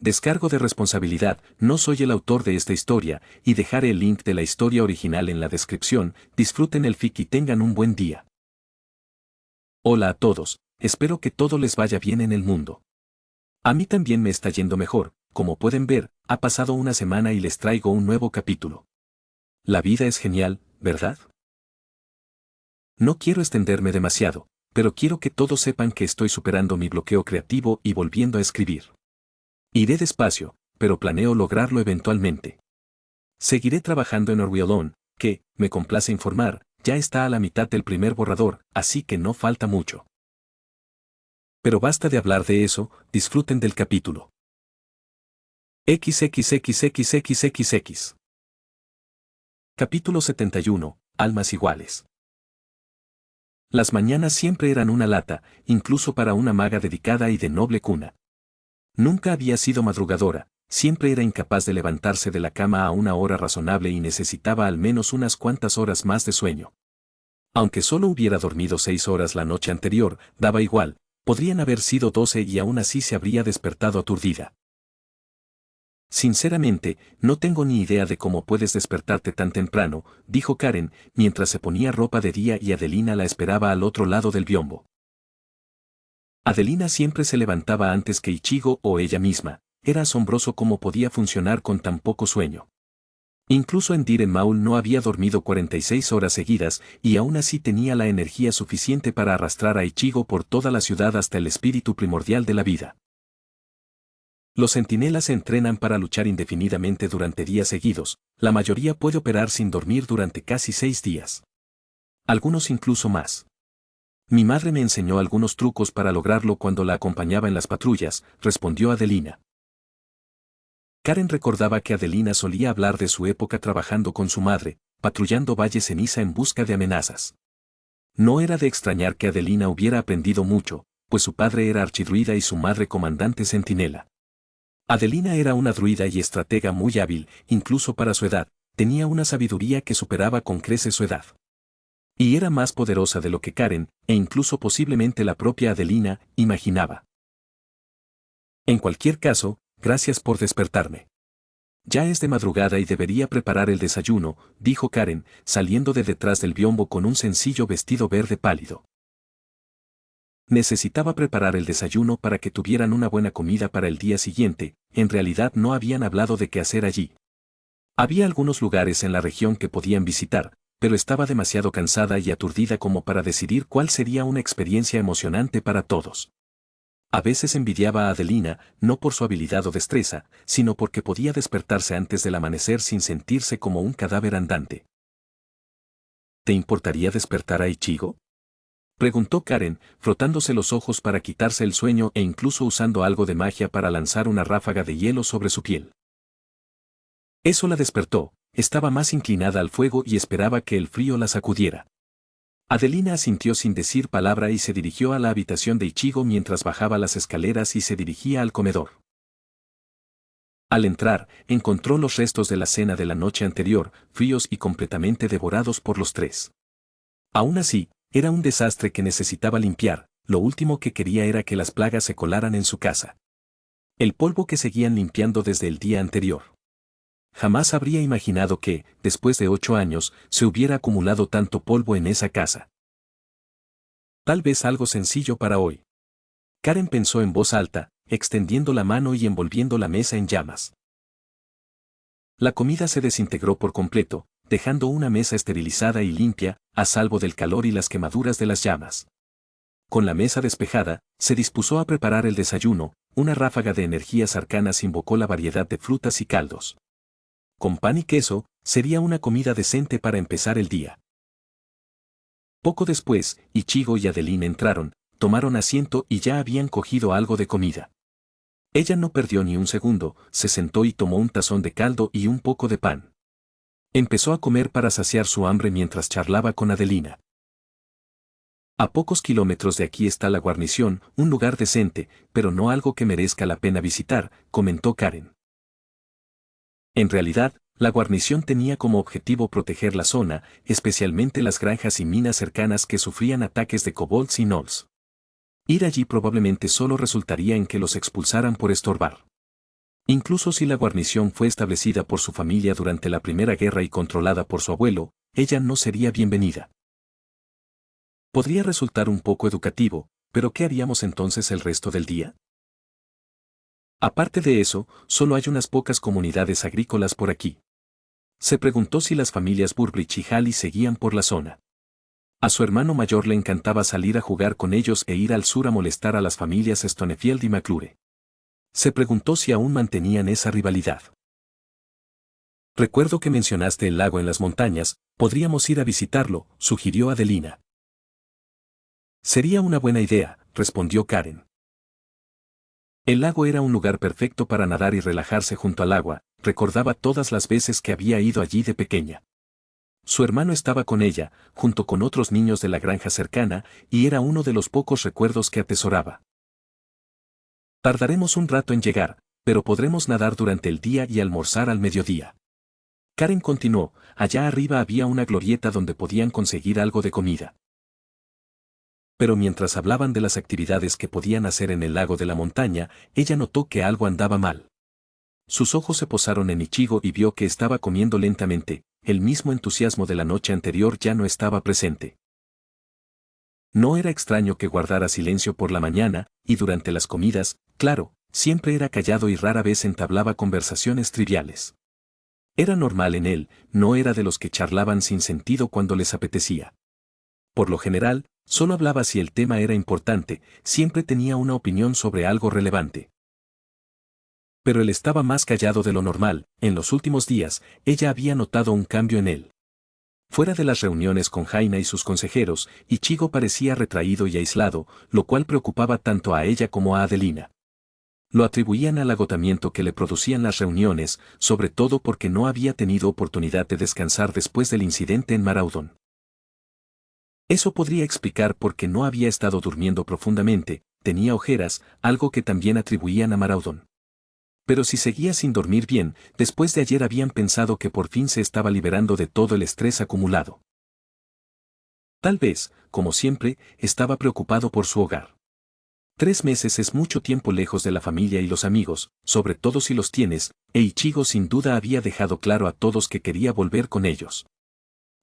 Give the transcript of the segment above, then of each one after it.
Descargo de responsabilidad, no soy el autor de esta historia, y dejaré el link de la historia original en la descripción. Disfruten el fic y tengan un buen día. Hola a todos, espero que todo les vaya bien en el mundo. A mí también me está yendo mejor, como pueden ver, ha pasado una semana y les traigo un nuevo capítulo. La vida es genial, ¿verdad? No quiero extenderme demasiado, pero quiero que todos sepan que estoy superando mi bloqueo creativo y volviendo a escribir. Iré despacio, pero planeo lograrlo eventualmente. Seguiré trabajando en Orwellon, que, me complace informar, ya está a la mitad del primer borrador, así que no falta mucho. Pero basta de hablar de eso, disfruten del capítulo. XXXXXXX. Capítulo 71, Almas iguales. Las mañanas siempre eran una lata, incluso para una maga dedicada y de noble cuna. Nunca había sido madrugadora, siempre era incapaz de levantarse de la cama a una hora razonable y necesitaba al menos unas cuantas horas más de sueño. Aunque solo hubiera dormido 6 horas la noche anterior, daba igual, podrían haber sido 12 y aún así se habría despertado aturdida. Sinceramente, no tengo ni idea de cómo puedes despertarte tan temprano, dijo Karen, mientras se ponía ropa de día y Adelina la esperaba al otro lado del biombo. Adelina siempre se levantaba antes que Ichigo o ella misma, era asombroso cómo podía funcionar con tan poco sueño. Incluso en Diren Maul no había dormido 46 horas seguidas y aún así tenía la energía suficiente para arrastrar a Ichigo por toda la ciudad hasta el espíritu primordial de la vida. Los centinelas se entrenan para luchar indefinidamente durante días seguidos, la mayoría puede operar sin dormir durante casi 6 días. Algunos incluso más. Mi madre me enseñó algunos trucos para lograrlo cuando la acompañaba en las patrullas, respondió Adelina. Karen recordaba que Adelina solía hablar de su época trabajando con su madre, patrullando Valle Ceniza en busca de amenazas. No era de extrañar que Adelina hubiera aprendido mucho, pues su padre era archidruida y su madre comandante centinela. Adelina era una druida y estratega muy hábil, incluso para su edad, tenía una sabiduría que superaba con creces su edad. Y era más poderosa de lo que Karen, e incluso posiblemente la propia Adelina, imaginaba. En cualquier caso, gracias por despertarme. Ya es de madrugada y debería preparar el desayuno, dijo Karen, saliendo de detrás del biombo con un sencillo vestido verde pálido. Necesitaba preparar el desayuno para que tuvieran una buena comida para el día siguiente, en realidad no habían hablado de qué hacer allí. Había algunos lugares en la región que podían visitar, pero estaba demasiado cansada y aturdida como para decidir cuál sería una experiencia emocionante para todos. A veces envidiaba a Adelina, no por su habilidad o destreza, sino porque podía despertarse antes del amanecer sin sentirse como un cadáver andante. ¿Te importaría despertar a Ichigo?, preguntó Karen, frotándose los ojos para quitarse el sueño e incluso usando algo de magia para lanzar una ráfaga de hielo sobre su piel. Eso la despertó, estaba más inclinada al fuego y esperaba que el frío la sacudiera. Adelina asintió sin decir palabra y se dirigió a la habitación de Ichigo mientras bajaba las escaleras y se dirigía al comedor. Al entrar, encontró los restos de la cena de la noche anterior, fríos y completamente devorados por los tres. Aún así, era un desastre que necesitaba limpiar, lo último que quería era que las plagas se colaran en su casa. El polvo que seguían limpiando desde el día anterior. Jamás habría imaginado que, después de 8 años, se hubiera acumulado tanto polvo en esa casa. Tal vez algo sencillo para hoy. Karen pensó en voz alta, extendiendo la mano y envolviendo la mesa en llamas. La comida se desintegró por completo, dejando una mesa esterilizada y limpia, a salvo del calor y las quemaduras de las llamas. Con la mesa despejada, se dispuso a preparar el desayuno, una ráfaga de energías arcanas invocó la variedad de frutas y caldos. Con pan y queso, sería una comida decente para empezar el día. Poco después, Ichigo y Adelina entraron, tomaron asiento y ya habían cogido algo de comida. Ella no perdió ni un segundo, se sentó y tomó un tazón de caldo y un poco de pan. Empezó a comer para saciar su hambre mientras charlaba con Adelina. A pocos kilómetros de aquí está la guarnición, un lugar decente, pero no algo que merezca la pena visitar, comentó Karen. En realidad, la guarnición tenía como objetivo proteger la zona, especialmente las granjas y minas cercanas que sufrían ataques de kobolds y gnolls. Ir allí probablemente solo resultaría en que los expulsaran por estorbar. Incluso si la guarnición fue establecida por su familia durante la Primera Guerra y controlada por su abuelo, ella no sería bienvenida. Podría resultar un poco educativo, pero ¿qué haríamos entonces el resto del día? Aparte de eso, solo hay unas pocas comunidades agrícolas por aquí. Se preguntó si las familias Burbridge y Halley seguían por la zona. A su hermano mayor le encantaba salir a jugar con ellos e ir al sur a molestar a las familias Stonefield y McClure. Se preguntó si aún mantenían esa rivalidad. Recuerdo que mencionaste el lago en las montañas, podríamos ir a visitarlo, sugirió Adelina. Sería una buena idea, respondió Karen. El lago era un lugar perfecto para nadar y relajarse junto al agua, recordaba todas las veces que había ido allí de pequeña. Su hermano estaba con ella, junto con otros niños de la granja cercana, y era uno de los pocos recuerdos que atesoraba. Tardaremos un rato en llegar, pero podremos nadar durante el día y almorzar al mediodía. Karen continuó, allá arriba había una glorieta donde podían conseguir algo de comida. Pero mientras hablaban de las actividades que podían hacer en el lago de la montaña, ella notó que algo andaba mal. Sus ojos se posaron en Ichigo y vio que estaba comiendo lentamente, el mismo entusiasmo de la noche anterior ya no estaba presente. No era extraño que guardara silencio por la mañana, y durante las comidas, claro, siempre era callado y rara vez entablaba conversaciones triviales. Era normal en él, no era de los que charlaban sin sentido cuando les apetecía. Por lo general, solo hablaba si el tema era importante, siempre tenía una opinión sobre algo relevante. Pero él estaba más callado de lo normal, en los últimos días, ella había notado un cambio en él. Fuera de las reuniones con Jaina y sus consejeros, Ichigo parecía retraído y aislado, lo cual preocupaba tanto a ella como a Adelina. Lo atribuían al agotamiento que le producían las reuniones, sobre todo porque no había tenido oportunidad de descansar después del incidente en Maraudon. Eso podría explicar por qué no había estado durmiendo profundamente, tenía ojeras, algo que también atribuían a Maraudon. Pero si seguía sin dormir bien, después de ayer habían pensado que por fin se estaba liberando de todo el estrés acumulado. Tal vez, como siempre, estaba preocupado por su hogar. 3 meses es mucho tiempo lejos de la familia y los amigos, sobre todo si los tienes, e Ichigo sin duda había dejado claro a todos que quería volver con ellos.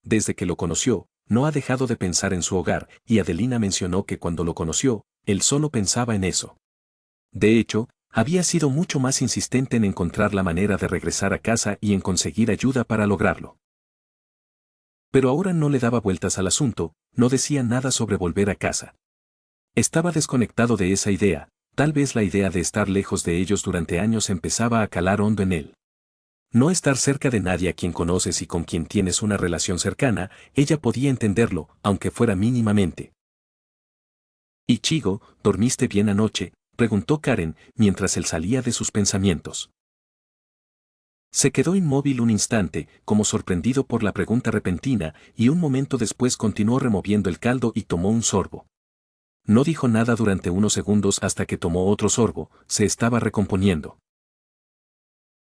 Desde que lo conoció, no ha dejado de pensar en su hogar, y Adelina mencionó que cuando lo conoció, él solo pensaba en eso. De hecho, había sido mucho más insistente en encontrar la manera de regresar a casa y en conseguir ayuda para lograrlo. Pero ahora no le daba vueltas al asunto, no decía nada sobre volver a casa. Estaba desconectado de esa idea, tal vez la idea de estar lejos de ellos durante años empezaba a calar hondo en él. No estar cerca de nadie a quien conoces y con quien tienes una relación cercana, ella podía entenderlo, aunque fuera mínimamente. Ichigo, ¿dormiste bien anoche?, preguntó Karen, mientras él salía de sus pensamientos. Se quedó inmóvil un instante, como sorprendido por la pregunta repentina, y un momento después continuó removiendo el caldo y tomó un sorbo. No dijo nada durante unos segundos hasta que tomó otro sorbo, se estaba recomponiendo.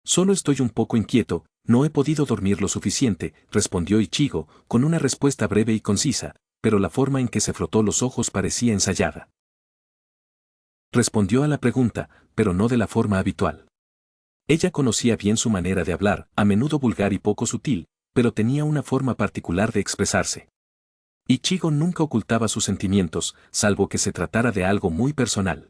Solo estoy un poco inquieto, no he podido dormir lo suficiente, respondió Ichigo, con una respuesta breve y concisa, pero la forma en que se frotó los ojos parecía ensayada. Respondió a la pregunta, pero no de la forma habitual. Ella conocía bien su manera de hablar, a menudo vulgar y poco sutil, pero tenía una forma particular de expresarse. Ichigo nunca ocultaba sus sentimientos, salvo que se tratara de algo muy personal.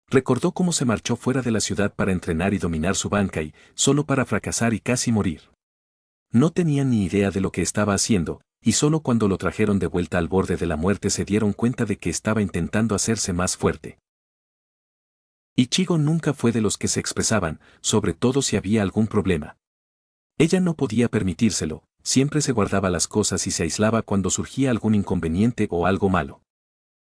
Recordó cómo se marchó fuera de la ciudad para entrenar y dominar su Bankai, solo para fracasar y casi morir. No tenían ni idea de lo que estaba haciendo, y solo cuando lo trajeron de vuelta al borde de la muerte se dieron cuenta de que estaba intentando hacerse más fuerte. Ichigo nunca fue de los que se expresaban, sobre todo si había algún problema. Ella no podía permitírselo, siempre se guardaba las cosas y se aislaba cuando surgía algún inconveniente o algo malo.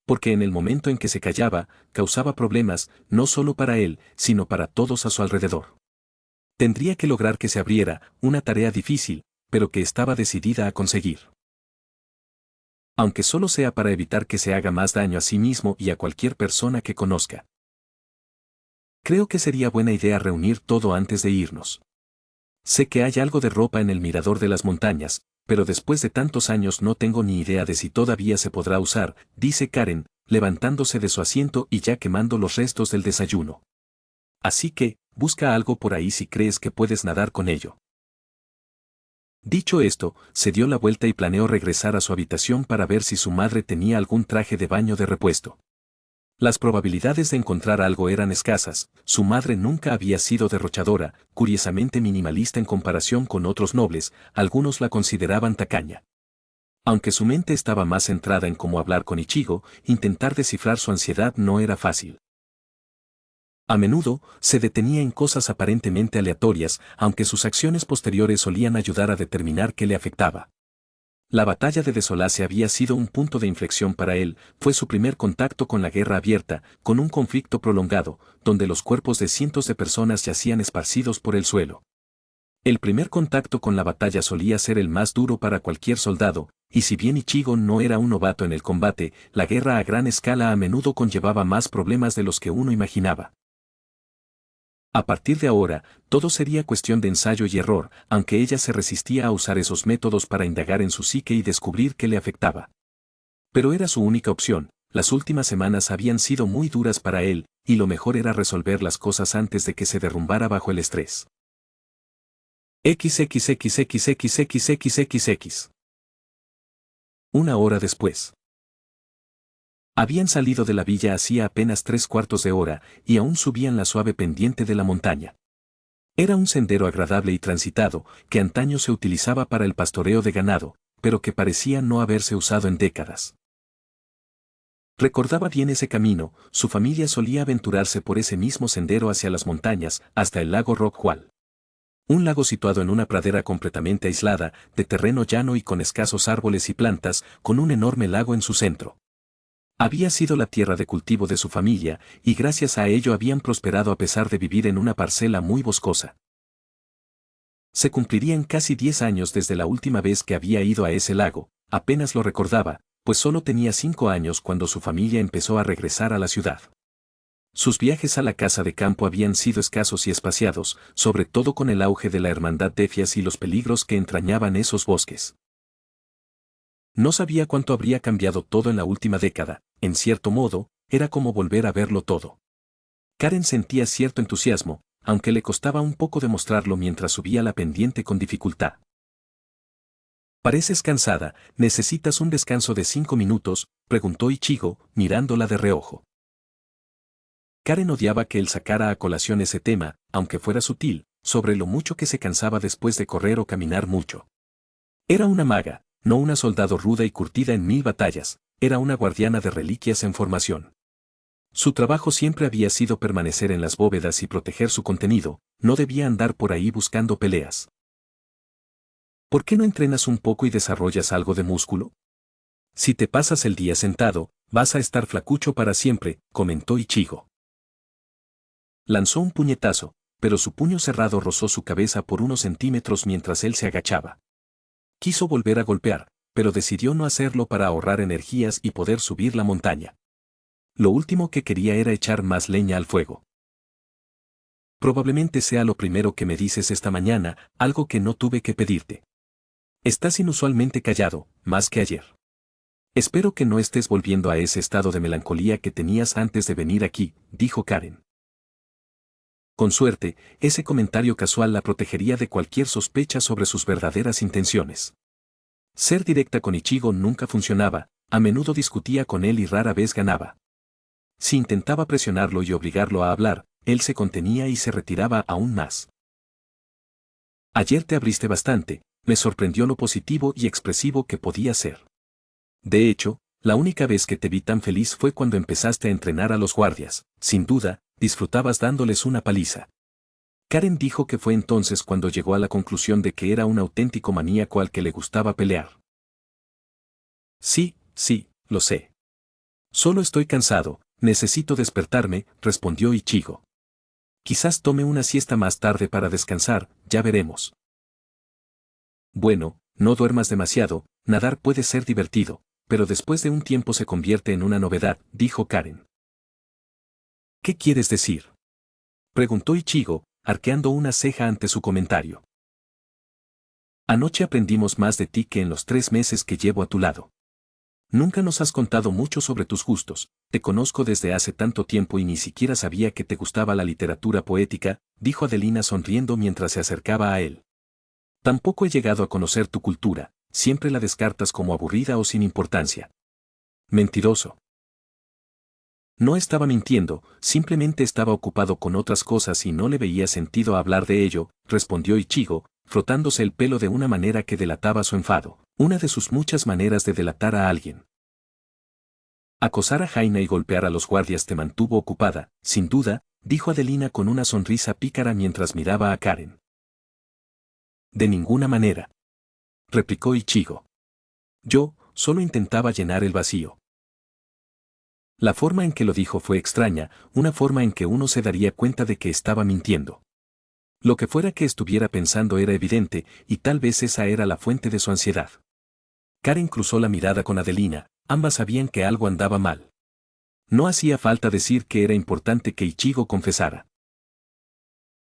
Porque en el momento en que se callaba, causaba problemas, no solo para él, sino para todos a su alrededor. Tendría que lograr que se abriera, una tarea difícil, pero que estaba decidida a conseguir. Aunque solo sea para evitar que se haga más daño a sí mismo y a cualquier persona que conozca. Creo que sería buena idea reunir todo antes de irnos. Sé que hay algo de ropa en el mirador de las montañas, pero después de tantos años no tengo ni idea de si todavía se podrá usar, dice Karen, levantándose de su asiento y ya quemando los restos del desayuno. Así que, busca algo por ahí si crees que puedes nadar con ello. Dicho esto, se dio la vuelta y planeó regresar a su habitación para ver si su madre tenía algún traje de baño de repuesto. Las probabilidades de encontrar algo eran escasas, su madre nunca había sido derrochadora, curiosamente minimalista en comparación con otros nobles, algunos la consideraban tacaña. Aunque su mente estaba más centrada en cómo hablar con Ichigo, intentar descifrar su ansiedad no era fácil. A menudo, se detenía en cosas aparentemente aleatorias, aunque sus acciones posteriores solían ayudar a determinar qué le afectaba. La batalla de Desolace había sido un punto de inflexión para él, fue su primer contacto con la guerra abierta, con un conflicto prolongado, donde los cuerpos de cientos de personas yacían esparcidos por el suelo. El primer contacto con la batalla solía ser el más duro para cualquier soldado, y si bien Ichigo no era un novato en el combate, la guerra a gran escala a menudo conllevaba más problemas de los que uno imaginaba. A partir de ahora, todo sería cuestión de ensayo y error, aunque ella se resistía a usar esos métodos para indagar en su psique y descubrir qué le afectaba. Pero era su única opción, las últimas semanas habían sido muy duras para él, y lo mejor era resolver las cosas antes de que se derrumbara bajo el estrés. XXXXXXXXX. Una hora después. Habían salido de la villa hacía apenas 3/4 de hora, y aún subían la suave pendiente de la montaña. Era un sendero agradable y transitado, que antaño se utilizaba para el pastoreo de ganado, pero que parecía no haberse usado en décadas. Recordaba bien ese camino, su familia solía aventurarse por ese mismo sendero hacia las montañas, hasta el lago Rockwall. Un lago situado en una pradera completamente aislada, de terreno llano y con escasos árboles y plantas, con un enorme lago en su centro. Había sido la tierra de cultivo de su familia, y gracias a ello habían prosperado a pesar de vivir en una parcela muy boscosa. Se cumplirían casi 10 años desde la última vez que había ido a ese lago, apenas lo recordaba, pues solo tenía 5 años cuando su familia empezó a regresar a la ciudad. Sus viajes a la casa de campo habían sido escasos y espaciados, sobre todo con el auge de la hermandad de Fias y los peligros que entrañaban esos bosques. No sabía cuánto habría cambiado todo en la última década, en cierto modo, era como volver a verlo todo. Karen sentía cierto entusiasmo, aunque le costaba un poco demostrarlo mientras subía la pendiente con dificultad. Pareces cansada, ¿necesitas un descanso de 5 minutos?, preguntó Ichigo, mirándola de reojo. Karen odiaba que él sacara a colación ese tema, aunque fuera sutil, sobre lo mucho que se cansaba después de correr o caminar mucho. Era una maga, no una soldado ruda y curtida en 1000 batallas, era una guardiana de reliquias en formación. Su trabajo siempre había sido permanecer en las bóvedas y proteger su contenido, no debía andar por ahí buscando peleas. ¿Por qué no entrenas un poco y desarrollas algo de músculo? Si te pasas el día sentado, vas a estar flacucho para siempre, comentó Ichigo. Lanzó un puñetazo, pero su puño cerrado rozó su cabeza por unos centímetros mientras él se agachaba. Quiso volver a golpear, pero decidió no hacerlo para ahorrar energías y poder subir la montaña. Lo último que quería era echar más leña al fuego. Probablemente sea lo primero que me dices esta mañana, algo que no tuve que pedirte. Estás inusualmente callado, más que ayer. Espero que no estés volviendo a ese estado de melancolía que tenías antes de venir aquí, dijo Karen. Con suerte, ese comentario casual la protegería de cualquier sospecha sobre sus verdaderas intenciones. Ser directa con Ichigo nunca funcionaba, a menudo discutía con él y rara vez ganaba. Si intentaba presionarlo y obligarlo a hablar, él se contenía y se retiraba aún más. Ayer te abriste bastante, me sorprendió lo positivo y expresivo que podía ser. De hecho, la única vez que te vi tan feliz fue cuando empezaste a entrenar a los guardias, sin duda, disfrutabas dándoles una paliza. Karen dijo que fue entonces cuando llegó a la conclusión de que era un auténtico maníaco al que le gustaba pelear. Sí, lo sé. Solo estoy cansado, necesito despertarme, respondió Ichigo. Quizás tome una siesta más tarde para descansar, ya veremos. Bueno, no duermas demasiado, nadar puede ser divertido, pero después de un tiempo se convierte en una novedad, dijo Karen. ¿Qué quieres decir?, preguntó Ichigo, arqueando una ceja ante su comentario. Anoche aprendimos más de ti que en los 3 meses que llevo a tu lado. Nunca nos has contado mucho sobre tus gustos. Te conozco desde hace tanto tiempo y ni siquiera sabía que te gustaba la literatura poética, dijo Adelina sonriendo mientras se acercaba a él. Tampoco he llegado a conocer tu cultura, siempre la descartas como aburrida o sin importancia. Mentiroso. No estaba mintiendo, simplemente estaba ocupado con otras cosas y no le veía sentido a hablar de ello, respondió Ichigo, frotándose el pelo de una manera que delataba su enfado, una de sus muchas maneras de delatar a alguien. Acosar a Jaina y golpear a los guardias te mantuvo ocupada, sin duda, dijo Adelina con una sonrisa pícara mientras miraba a Karen. De ninguna manera, replicó Ichigo. Yo, solo intentaba llenar el vacío. La forma en que lo dijo fue extraña, una forma en que uno se daría cuenta de que estaba mintiendo. Lo que fuera que estuviera pensando era evidente, y tal vez esa era la fuente de su ansiedad. Karen cruzó la mirada con Adelina, ambas sabían que algo andaba mal. No hacía falta decir que era importante que Ichigo confesara.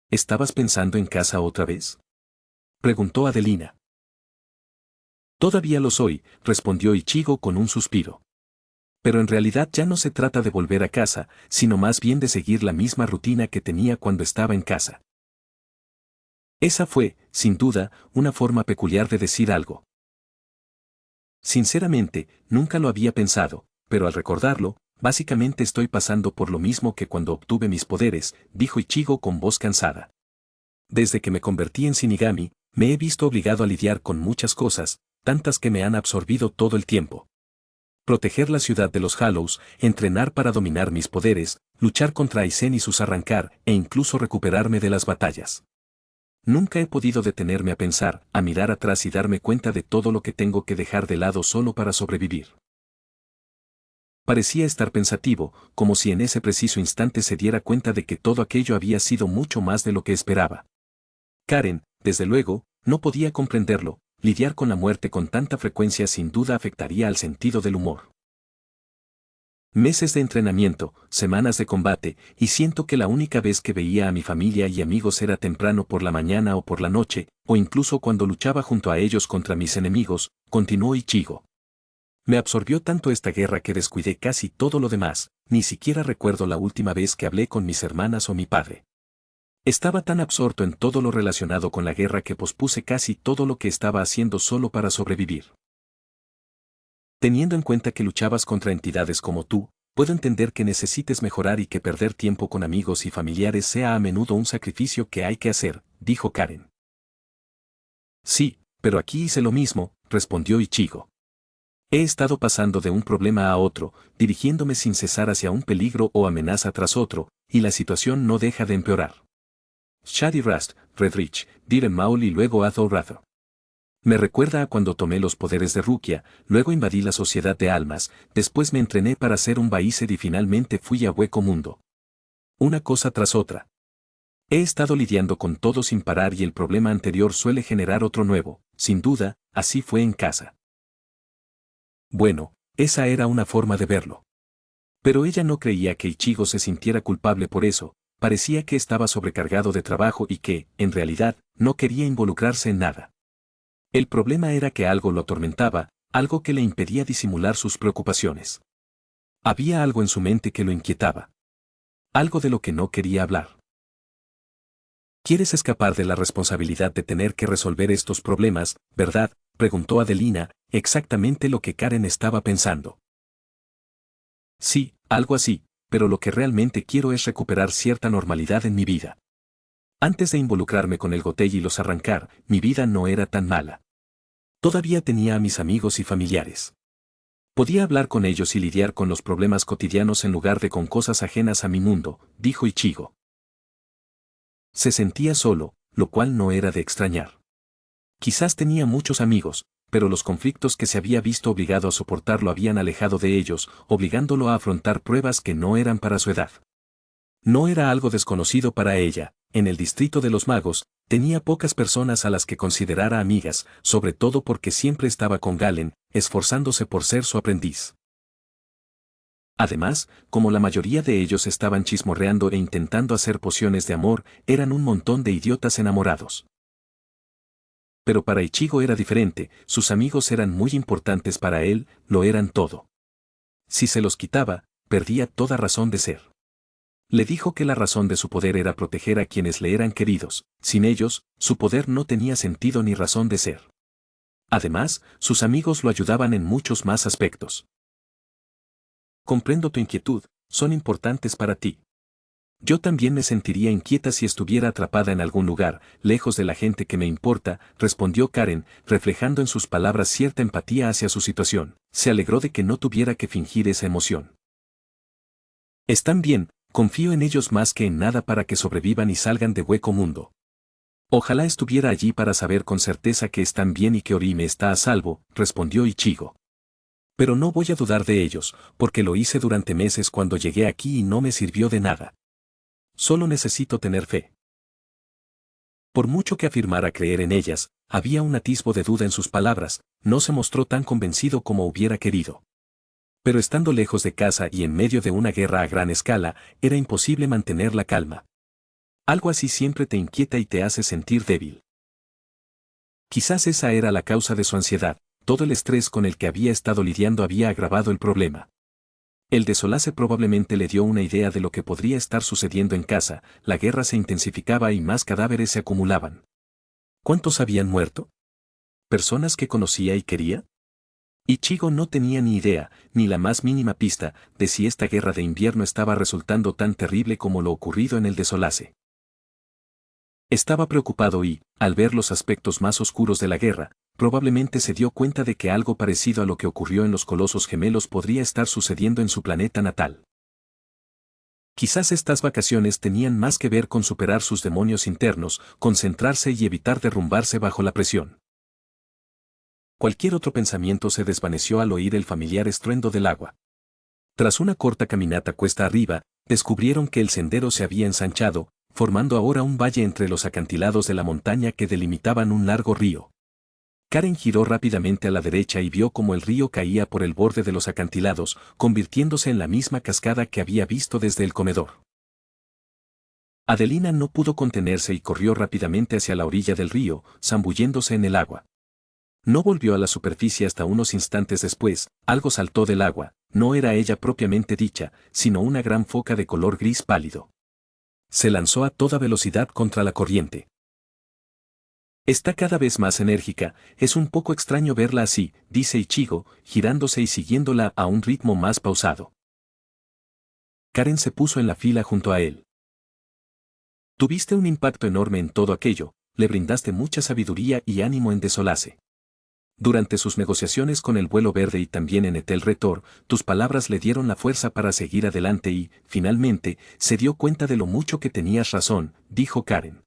¿Estabas pensando en casa otra vez?, preguntó Adelina. Todavía lo soy, respondió Ichigo con un suspiro. Pero en realidad ya no se trata de volver a casa, sino más bien de seguir la misma rutina que tenía cuando estaba en casa. Esa fue, sin duda, una forma peculiar de decir algo. Sinceramente, nunca lo había pensado, pero al recordarlo, básicamente estoy pasando por lo mismo que cuando obtuve mis poderes, dijo Ichigo con voz cansada. Desde que me convertí en Shinigami, me he visto obligado a lidiar con muchas cosas, tantas que me han absorbido todo el tiempo. Proteger la ciudad de los Hallows, entrenar para dominar mis poderes, luchar contra Aizen y sus arrancar, e incluso recuperarme de las batallas. Nunca he podido detenerme a pensar, a mirar atrás y darme cuenta de todo lo que tengo que dejar de lado solo para sobrevivir. Parecía estar pensativo, como si en ese preciso instante se diera cuenta de que todo aquello había sido mucho más de lo que esperaba. Karen, desde luego, no podía comprenderlo. Lidiar con la muerte con tanta frecuencia sin duda afectaría al sentido del humor. Meses de entrenamiento, semanas de combate, y siento que la única vez que veía a mi familia y amigos era temprano por la mañana o por la noche, o incluso cuando luchaba junto a ellos contra mis enemigos, continuó Ichigo. Me absorbió tanto esta guerra que descuidé casi todo lo demás, ni siquiera recuerdo la última vez que hablé con mis hermanas o mi padre. Estaba tan absorto en todo lo relacionado con la guerra que pospuse casi todo lo que estaba haciendo solo para sobrevivir. Teniendo en cuenta que luchabas contra entidades como tú, puedo entender que necesites mejorar y que perder tiempo con amigos y familiares sea a menudo un sacrificio que hay que hacer, dijo Karen. Sí, pero aquí hice lo mismo, respondió Ichigo. He estado pasando de un problema a otro, dirigiéndome sin cesar hacia un peligro o amenaza tras otro, y la situación no deja de empeorar. Shadi Rast, Redrich, Diren Maul y luego Azor Ratho. Me recuerda a cuando tomé los poderes de Rukia, luego invadí la sociedad de almas, después me entrené para ser un Baised y finalmente fui a Hueco Mundo. Una cosa tras otra. He estado lidiando con todo sin parar y el problema anterior suele generar otro nuevo, sin duda, así fue en casa. Bueno, esa era una forma de verlo. Pero ella no creía que Ichigo se sintiera culpable por eso. Parecía que estaba sobrecargado de trabajo y que, en realidad, no quería involucrarse en nada. El problema era que algo lo atormentaba, algo que le impedía disimular sus preocupaciones. Había algo en su mente que lo inquietaba. Algo de lo que no quería hablar. ¿Quieres escapar de la responsabilidad de tener que resolver estos problemas, verdad?, preguntó Adelina, exactamente lo que Karen estaba pensando. Sí, algo así. Pero lo que realmente quiero es recuperar cierta normalidad en mi vida. Antes de involucrarme con el Gotei y los arrancar, mi vida no era tan mala. Todavía tenía a mis amigos y familiares. Podía hablar con ellos y lidiar con los problemas cotidianos en lugar de con cosas ajenas a mi mundo, dijo Ichigo. Se sentía solo, lo cual no era de extrañar. Quizás tenía muchos amigos, pero los conflictos que se había visto obligado a soportar lo habían alejado de ellos, obligándolo a afrontar pruebas que no eran para su edad. No era algo desconocido para ella, en el distrito de los magos, tenía pocas personas a las que considerara amigas, sobre todo porque siempre estaba con Galen, esforzándose por ser su aprendiz. Además, como la mayoría de ellos estaban chismorreando e intentando hacer pociones de amor, eran un montón de idiotas enamorados. Pero para Ichigo era diferente, sus amigos eran muy importantes para él, lo eran todo. Si se los quitaba, perdía toda razón de ser. Le dijo que la razón de su poder era proteger a quienes le eran queridos, sin ellos, su poder no tenía sentido ni razón de ser. Además, sus amigos lo ayudaban en muchos más aspectos. Comprendo tu inquietud, son importantes para ti. Yo también me sentiría inquieta si estuviera atrapada en algún lugar, lejos de la gente que me importa, respondió Karen, reflejando en sus palabras cierta empatía hacia su situación. Se alegró de que no tuviera que fingir esa emoción. Están bien, confío en ellos más que en nada para que sobrevivan y salgan de Hueco Mundo. Ojalá estuviera allí para saber con certeza que están bien y que Orime está a salvo, respondió Ichigo. Pero no voy a dudar de ellos, porque lo hice durante meses cuando llegué aquí y no me sirvió de nada. Solo necesito tener fe. Por mucho que afirmara creer en ellas, había un atisbo de duda en sus palabras, no se mostró tan convencido como hubiera querido. Pero estando lejos de casa y en medio de una guerra a gran escala, era imposible mantener la calma. Algo así siempre te inquieta y te hace sentir débil. Quizás esa era la causa de su ansiedad, todo el estrés con el que había estado lidiando había agravado el problema. El desenlace probablemente le dio una idea de lo que podría estar sucediendo en casa, la guerra se intensificaba y más cadáveres se acumulaban. ¿Cuántos habían muerto? ¿Personas que conocía y quería? Ichigo no tenía ni idea, ni la más mínima pista, de si esta guerra de invierno estaba resultando tan terrible como lo ocurrido en el desenlace. Estaba preocupado y, al ver los aspectos más oscuros de la guerra, probablemente se dio cuenta de que algo parecido a lo que ocurrió en los Colosos Gemelos podría estar sucediendo en su planeta natal. Quizás estas vacaciones tenían más que ver con superar sus demonios internos, concentrarse y evitar derrumbarse bajo la presión. Cualquier otro pensamiento se desvaneció al oír el familiar estruendo del agua. Tras una corta caminata cuesta arriba, descubrieron que el sendero se había ensanchado, formando ahora un valle entre los acantilados de la montaña que delimitaban un largo río. Karen giró rápidamente a la derecha y vio cómo el río caía por el borde de los acantilados, convirtiéndose en la misma cascada que había visto desde el comedor. Adelina no pudo contenerse y corrió rápidamente hacia la orilla del río, zambulléndose en el agua. No volvió a la superficie hasta unos instantes después, algo saltó del agua, no era ella propiamente dicha, sino una gran foca de color gris pálido. Se lanzó a toda velocidad contra la corriente. Está cada vez más enérgica, es un poco extraño verla así, dice Ichigo, girándose y siguiéndola a un ritmo más pausado. Karen se puso en la fila junto a él. Tuviste un impacto enorme en todo aquello, le brindaste mucha sabiduría y ánimo en Desolase. Durante sus negociaciones con el Vuelo Verde y también en Etel Retor, tus palabras le dieron la fuerza para seguir adelante y, finalmente, se dio cuenta de lo mucho que tenías razón, dijo Karen.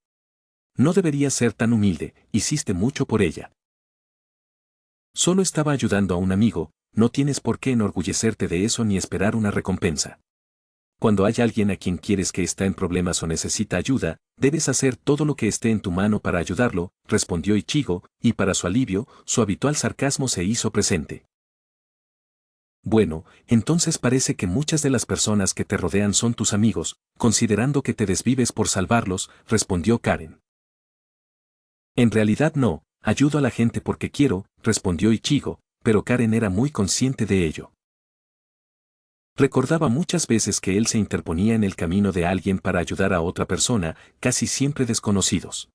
No deberías ser tan humilde, hiciste mucho por ella. Solo estaba ayudando a un amigo, no tienes por qué enorgullecerte de eso ni esperar una recompensa. Cuando hay alguien a quien quieres que está en problemas o necesita ayuda, debes hacer todo lo que esté en tu mano para ayudarlo, respondió Ichigo, y para su alivio, su habitual sarcasmo se hizo presente. Bueno, entonces parece que muchas de las personas que te rodean son tus amigos, considerando que te desvives por salvarlos, respondió Karen. En realidad no, ayudo a la gente porque quiero, respondió Ichigo, pero Karen era muy consciente de ello. Recordaba muchas veces que él se interponía en el camino de alguien para ayudar a otra persona, casi siempre desconocidos.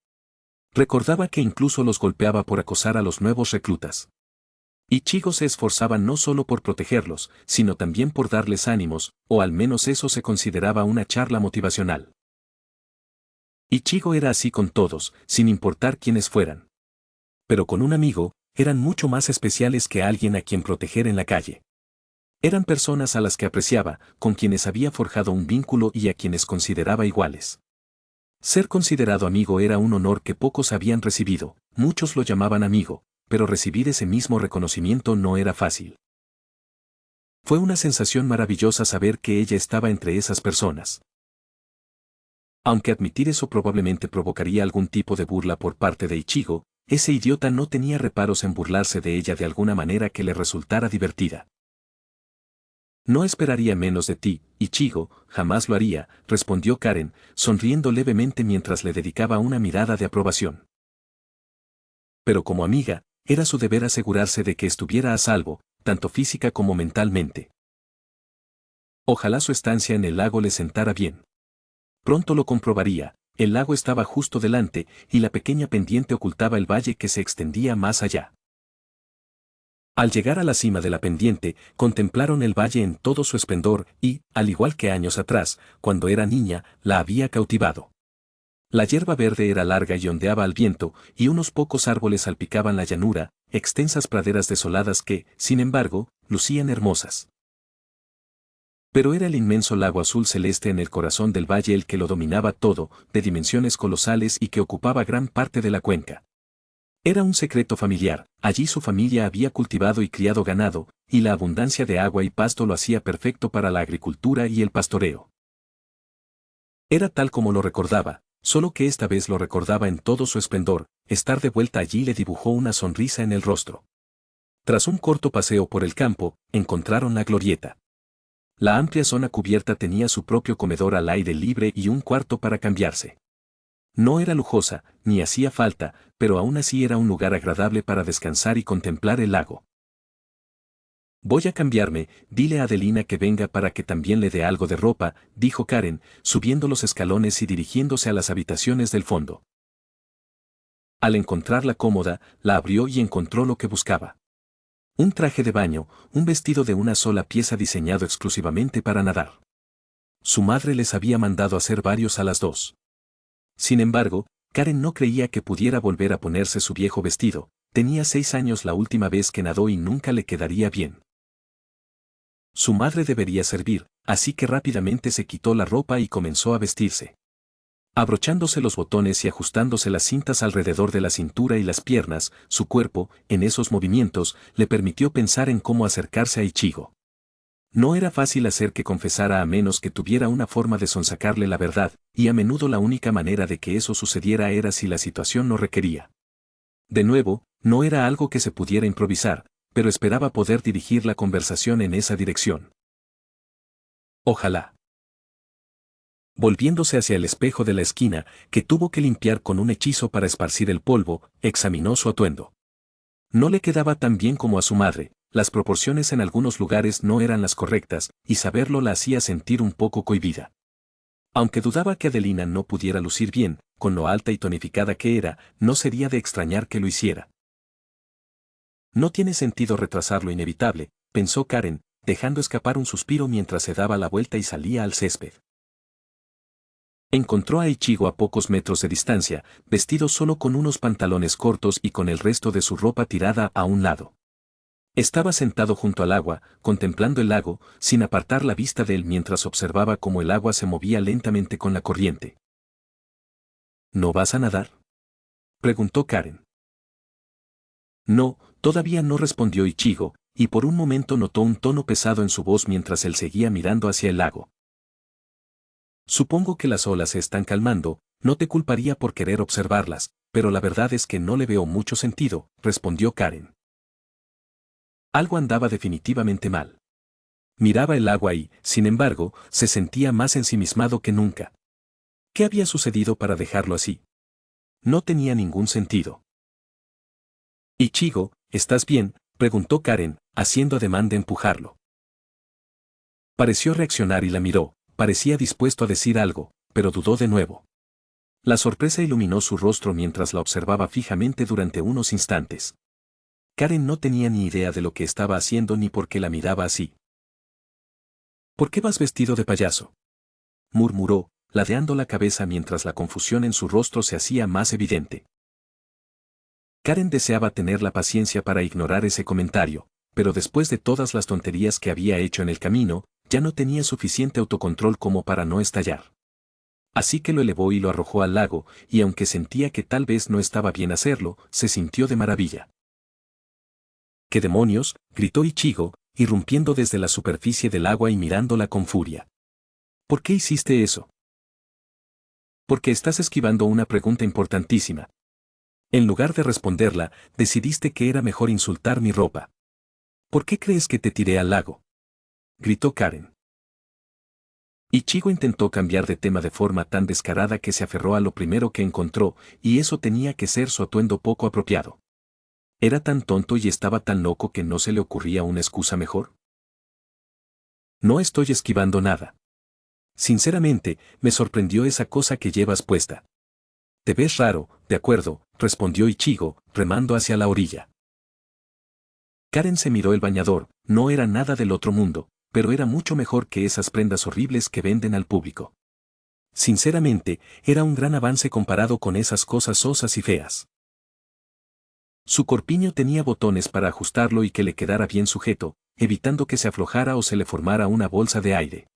Recordaba que incluso los golpeaba por acosar a los nuevos reclutas. Ichigo se esforzaba no solo por protegerlos, sino también por darles ánimos, o al menos eso se consideraba una charla motivacional. Ichigo era así con todos, sin importar quiénes fueran. Pero con un amigo, eran mucho más especiales que alguien a quien proteger en la calle. Eran personas a las que apreciaba, con quienes había forjado un vínculo y a quienes consideraba iguales. Ser considerado amigo era un honor que pocos habían recibido, muchos lo llamaban amigo, pero recibir ese mismo reconocimiento no era fácil. Fue una sensación maravillosa saber que ella estaba entre esas personas. Aunque admitir eso probablemente provocaría algún tipo de burla por parte de Ichigo, ese idiota no tenía reparos en burlarse de ella de alguna manera que le resultara divertida. No esperaría menos de ti, Ichigo, jamás lo haría, respondió Karen, sonriendo levemente mientras le dedicaba una mirada de aprobación. pero como amiga, era su deber asegurarse de que estuviera a salvo, tanto física como mentalmente. Ojalá su estancia en el lago le sentara bien. Pronto lo comprobaría, el lago estaba justo delante, y la pequeña pendiente ocultaba el valle que se extendía más allá. Al llegar a la cima de la pendiente, contemplaron el valle en todo su esplendor y, al igual que años atrás, cuando era niña, la había cautivado. La hierba verde era larga y ondeaba al viento, y unos pocos árboles salpicaban la llanura, extensas praderas desoladas que, sin embargo, lucían hermosas. Pero era el inmenso lago azul celeste en el corazón del valle el que lo dominaba todo, de dimensiones colosales y que ocupaba gran parte de la cuenca. Era un secreto familiar, allí su familia había cultivado y criado ganado, y la abundancia de agua y pasto lo hacía perfecto para la agricultura y el pastoreo. Era tal como lo recordaba, solo que esta vez lo recordaba en todo su esplendor, estar de vuelta allí le dibujó una sonrisa en el rostro. Tras un corto paseo por el campo, encontraron la glorieta. La amplia zona cubierta tenía su propio comedor al aire libre y un cuarto para cambiarse. No era lujosa, ni hacía falta, pero aún así era un lugar agradable para descansar y contemplar el lago. Voy a cambiarme, dile a Adelina que venga para que también le dé algo de ropa, dijo Karen, subiendo los escalones y dirigiéndose a las habitaciones del fondo. Al encontrarla cómoda, la abrió y encontró lo que buscaba. Un traje de baño, un vestido de una sola pieza diseñado exclusivamente para nadar. Su madre les había mandado hacer varios a las dos. Sin embargo, Karen no creía que pudiera volver a ponerse su viejo vestido, tenía 6 años la última vez que nadó y nunca le quedaría bien. Su madre debería servir, así que rápidamente se quitó la ropa y comenzó a vestirse. Abrochándose los botones y ajustándose las cintas alrededor de la cintura y las piernas, su cuerpo, en esos movimientos, le permitió pensar en cómo acercarse a Ichigo. No era fácil hacer que confesara a menos que tuviera una forma de sonsacarle la verdad, y a menudo la única manera de que eso sucediera era si la situación lo requería. De nuevo, no era algo que se pudiera improvisar, pero esperaba poder dirigir la conversación en esa dirección. Ojalá. Volviéndose hacia el espejo de la esquina, que tuvo que limpiar con un hechizo para esparcir el polvo, examinó su atuendo. No le quedaba tan bien como a su madre, las proporciones en algunos lugares no eran las correctas, y saberlo la hacía sentir un poco cohibida. Aunque dudaba que Adelina no pudiera lucir bien, con lo alta y tonificada que era, no sería de extrañar que lo hiciera. No tiene sentido retrasar lo inevitable, pensó Karen, dejando escapar un suspiro mientras se daba la vuelta y salía al césped. Encontró a Ichigo a pocos metros de distancia, vestido solo con unos pantalones cortos y con el resto de su ropa tirada a un lado. Estaba sentado junto al agua, contemplando el lago, sin apartar la vista de él mientras observaba cómo el agua se movía lentamente con la corriente. ¿No vas a nadar?, preguntó Karen. No, todavía no, respondió Ichigo, y por un momento notó un tono pesado en su voz mientras él seguía mirando hacia el lago. Supongo que las olas se están calmando, no te culparía por querer observarlas, pero la verdad es que no le veo mucho sentido, respondió Karen. Algo andaba definitivamente mal. Miraba el agua y, sin embargo, se sentía más ensimismado que nunca. ¿Qué había sucedido para dejarlo así? No tenía ningún sentido. Ichigo, ¿estás bien?, preguntó Karen, haciendo ademán de empujarlo. Pareció reaccionar y la miró, parecía dispuesto a decir algo, pero dudó de nuevo. La sorpresa iluminó su rostro mientras la observaba fijamente durante unos instantes. Karen no tenía ni idea de lo que estaba haciendo ni por qué la miraba así. ¿Por qué vas vestido de payaso?, murmuró, ladeando la cabeza mientras la confusión en su rostro se hacía más evidente. Karen deseaba tener la paciencia para ignorar ese comentario, pero después de todas las tonterías que había hecho en el camino, ya no tenía suficiente autocontrol como para no estallar. Así que lo elevó y lo arrojó al lago, y aunque sentía que tal vez no estaba bien hacerlo, se sintió de maravilla. —¿Qué demonios? —gritó Ichigo, irrumpiendo desde la superficie del agua y mirándola con furia. —¿Por qué hiciste eso? —Porque estás esquivando una pregunta importantísima. En lugar de responderla, decidiste que era mejor insultar mi ropa. ¿Por qué crees que te tiré al lago? —gritó Karen. Ichigo intentó cambiar de tema de forma tan descarada que se aferró a lo primero que encontró, y eso tenía que ser su atuendo poco apropiado. ¿Era tan tonto y estaba tan loco que no se le ocurría una excusa mejor? No estoy esquivando nada. Sinceramente, me sorprendió esa cosa que llevas puesta. Te ves raro, de acuerdo, respondió Ichigo, remando hacia la orilla. Karen se miró el bañador, no era nada del otro mundo, pero era mucho mejor que esas prendas horribles que venden al público. Sinceramente, era un gran avance comparado con esas cosas sosas y feas. Su corpiño tenía botones para ajustarlo y que le quedara bien sujeto, evitando que se aflojara o se le formara una bolsa de aire.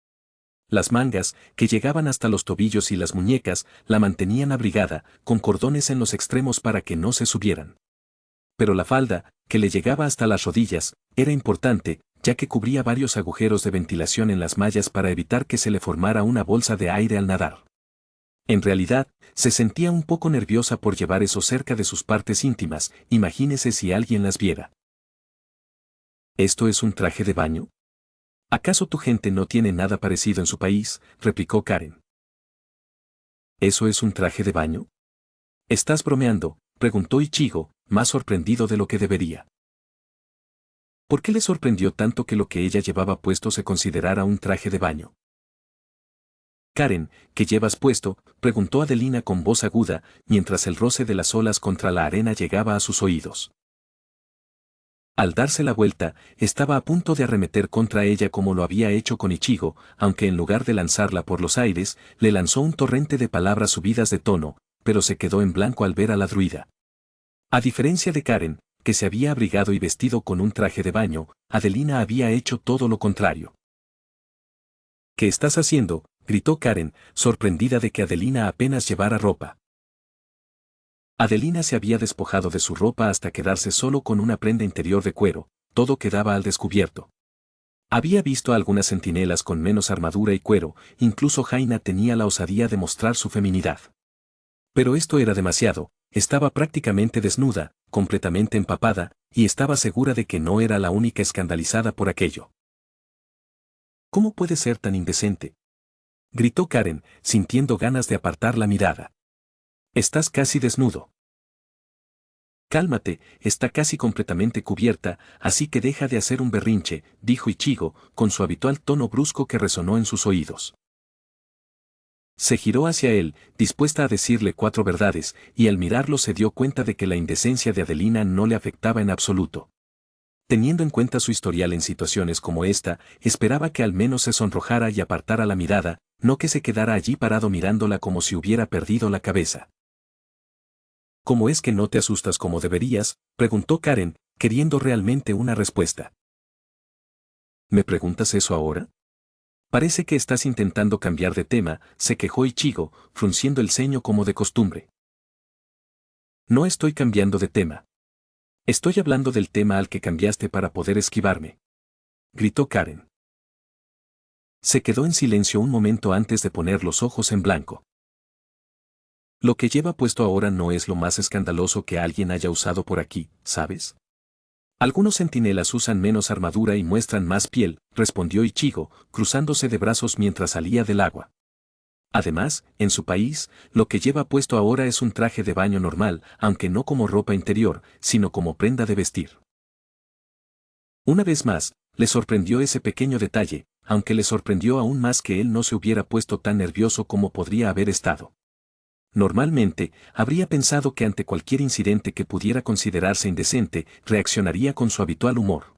Las mangas, que llegaban hasta los tobillos y las muñecas, la mantenían abrigada, con cordones en los extremos para que no se subieran. Pero la falda, que le llegaba hasta las rodillas, era importante, ya que cubría varios agujeros de ventilación en las mallas para evitar que se le formara una bolsa de aire al nadar. En realidad, se sentía un poco nerviosa por llevar eso cerca de sus partes íntimas, imagínese si alguien las viera. ¿Esto es un traje de baño? ¿Acaso tu gente no tiene nada parecido en su país?, replicó Karen. ¿Eso es un traje de baño? ¿Estás bromeando?, preguntó Ichigo, más sorprendido de lo que debería. ¿Por qué le sorprendió tanto que lo que ella llevaba puesto se considerara un traje de baño? Karen, ¿qué llevas puesto?, preguntó Adelina con voz aguda, mientras el roce de las olas contra la arena llegaba a sus oídos. Al darse la vuelta, estaba a punto de arremeter contra ella como lo había hecho con Ichigo, aunque en lugar de lanzarla por los aires, le lanzó un torrente de palabras subidas de tono, pero se quedó en blanco al ver a la druida. A diferencia de Karen, que se había abrigado y vestido con un traje de baño, Adelina había hecho todo lo contrario. ¿Qué estás haciendo?, gritó Karen, sorprendida de que Adelina apenas llevara ropa. Adelina se había despojado de su ropa hasta quedarse solo con una prenda interior de cuero, todo quedaba al descubierto. Había visto a algunas centinelas con menos armadura y cuero, incluso Jaina tenía la osadía de mostrar su feminidad. Pero esto era demasiado, estaba prácticamente desnuda, completamente empapada, y estaba segura de que no era la única escandalizada por aquello. ¿Cómo puede ser tan indecente?, gritó Karen, sintiendo ganas de apartar la mirada. Estás casi desnudo. Cálmate, está casi completamente cubierta, así que deja de hacer un berrinche, dijo Ichigo, con su habitual tono brusco que resonó en sus oídos. Se giró hacia él, dispuesta a decirle 4 verdades, y al mirarlo se dio cuenta de que la indecencia de Adelina no le afectaba en absoluto. Teniendo en cuenta su historial en situaciones como esta, esperaba que al menos se sonrojara y apartara la mirada, no que se quedara allí parado mirándola como si hubiera perdido la cabeza. ¿Cómo es que no te asustas como deberías?, preguntó Karen, queriendo realmente una respuesta. ¿Me preguntas eso ahora? Parece que estás intentando cambiar de tema, se quejó Ichigo, frunciendo el ceño como de costumbre. No estoy cambiando de tema. Estoy hablando del tema al que cambiaste para poder esquivarme, gritó Karen. Se quedó en silencio un momento antes de poner los ojos en blanco. Lo que lleva puesto ahora no es lo más escandaloso que alguien haya usado por aquí, ¿sabes? Algunos centinelas usan menos armadura y muestran más piel, respondió Ichigo, cruzándose de brazos mientras salía del agua. Además, en su país, lo que lleva puesto ahora es un traje de baño normal, aunque no como ropa interior, sino como prenda de vestir. Una vez más, le sorprendió ese pequeño detalle, aunque le sorprendió aún más que él no se hubiera puesto tan nervioso como podría haber estado. Normalmente, habría pensado que ante cualquier incidente que pudiera considerarse indecente, reaccionaría con su habitual humor.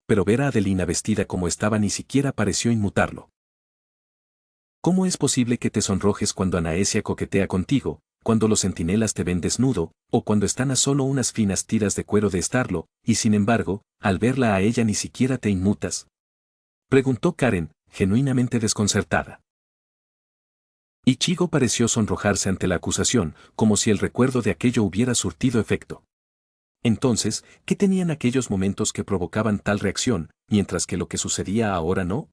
Pero ver a Adelina vestida como estaba ni siquiera pareció inmutarlo. ¿Cómo es posible que te sonrojes cuando Anaesia coquetea contigo, cuando los centinelas te ven desnudo, o cuando están a solo unas finas tiras de cuero de estarlo, y sin embargo, al verla a ella ni siquiera te inmutas? Preguntó Karen, genuinamente desconcertada. Ichigo pareció sonrojarse ante la acusación, como si el recuerdo de aquello hubiera surtido efecto. Entonces, ¿qué tenían aquellos momentos que provocaban tal reacción, mientras que lo que sucedía ahora no?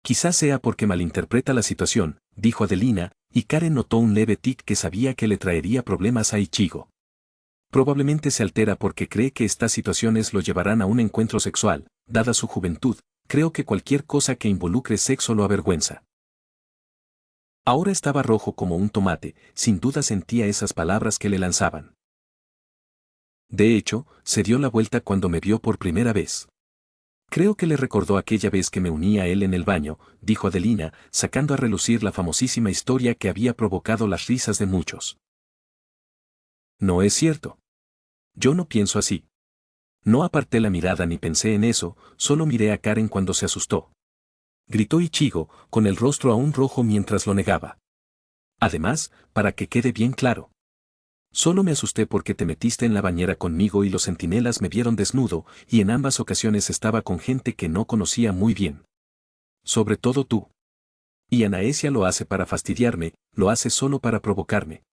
Quizás sea porque malinterpreta la situación, dijo Adelina, y Karen notó un leve tic que sabía que le traería problemas a Ichigo. Probablemente se altera porque cree que estas situaciones lo llevarán a un encuentro sexual, dada su juventud, creo que cualquier cosa que involucre sexo lo avergüenza. Ahora estaba rojo como un tomate, sin duda sentía esas palabras que le lanzaban. De hecho, se dio la vuelta cuando me vio por primera vez. Creo que le recordó aquella vez que me uní a él en el baño, dijo Adelina, sacando a relucir la famosísima historia que había provocado las risas de muchos. No es cierto. Yo no pienso así. No aparté la mirada ni pensé en eso, solo miré a Karen cuando se asustó. Gritó Ichigo, con el rostro aún rojo mientras lo negaba. Además, para que quede bien claro. Solo me asusté porque te metiste en la bañera conmigo y los centinelas me vieron desnudo, y en ambas ocasiones estaba con gente que no conocía muy bien. Sobre todo tú. Y Anaesia lo hace para fastidiarme, lo hace solo para provocarme.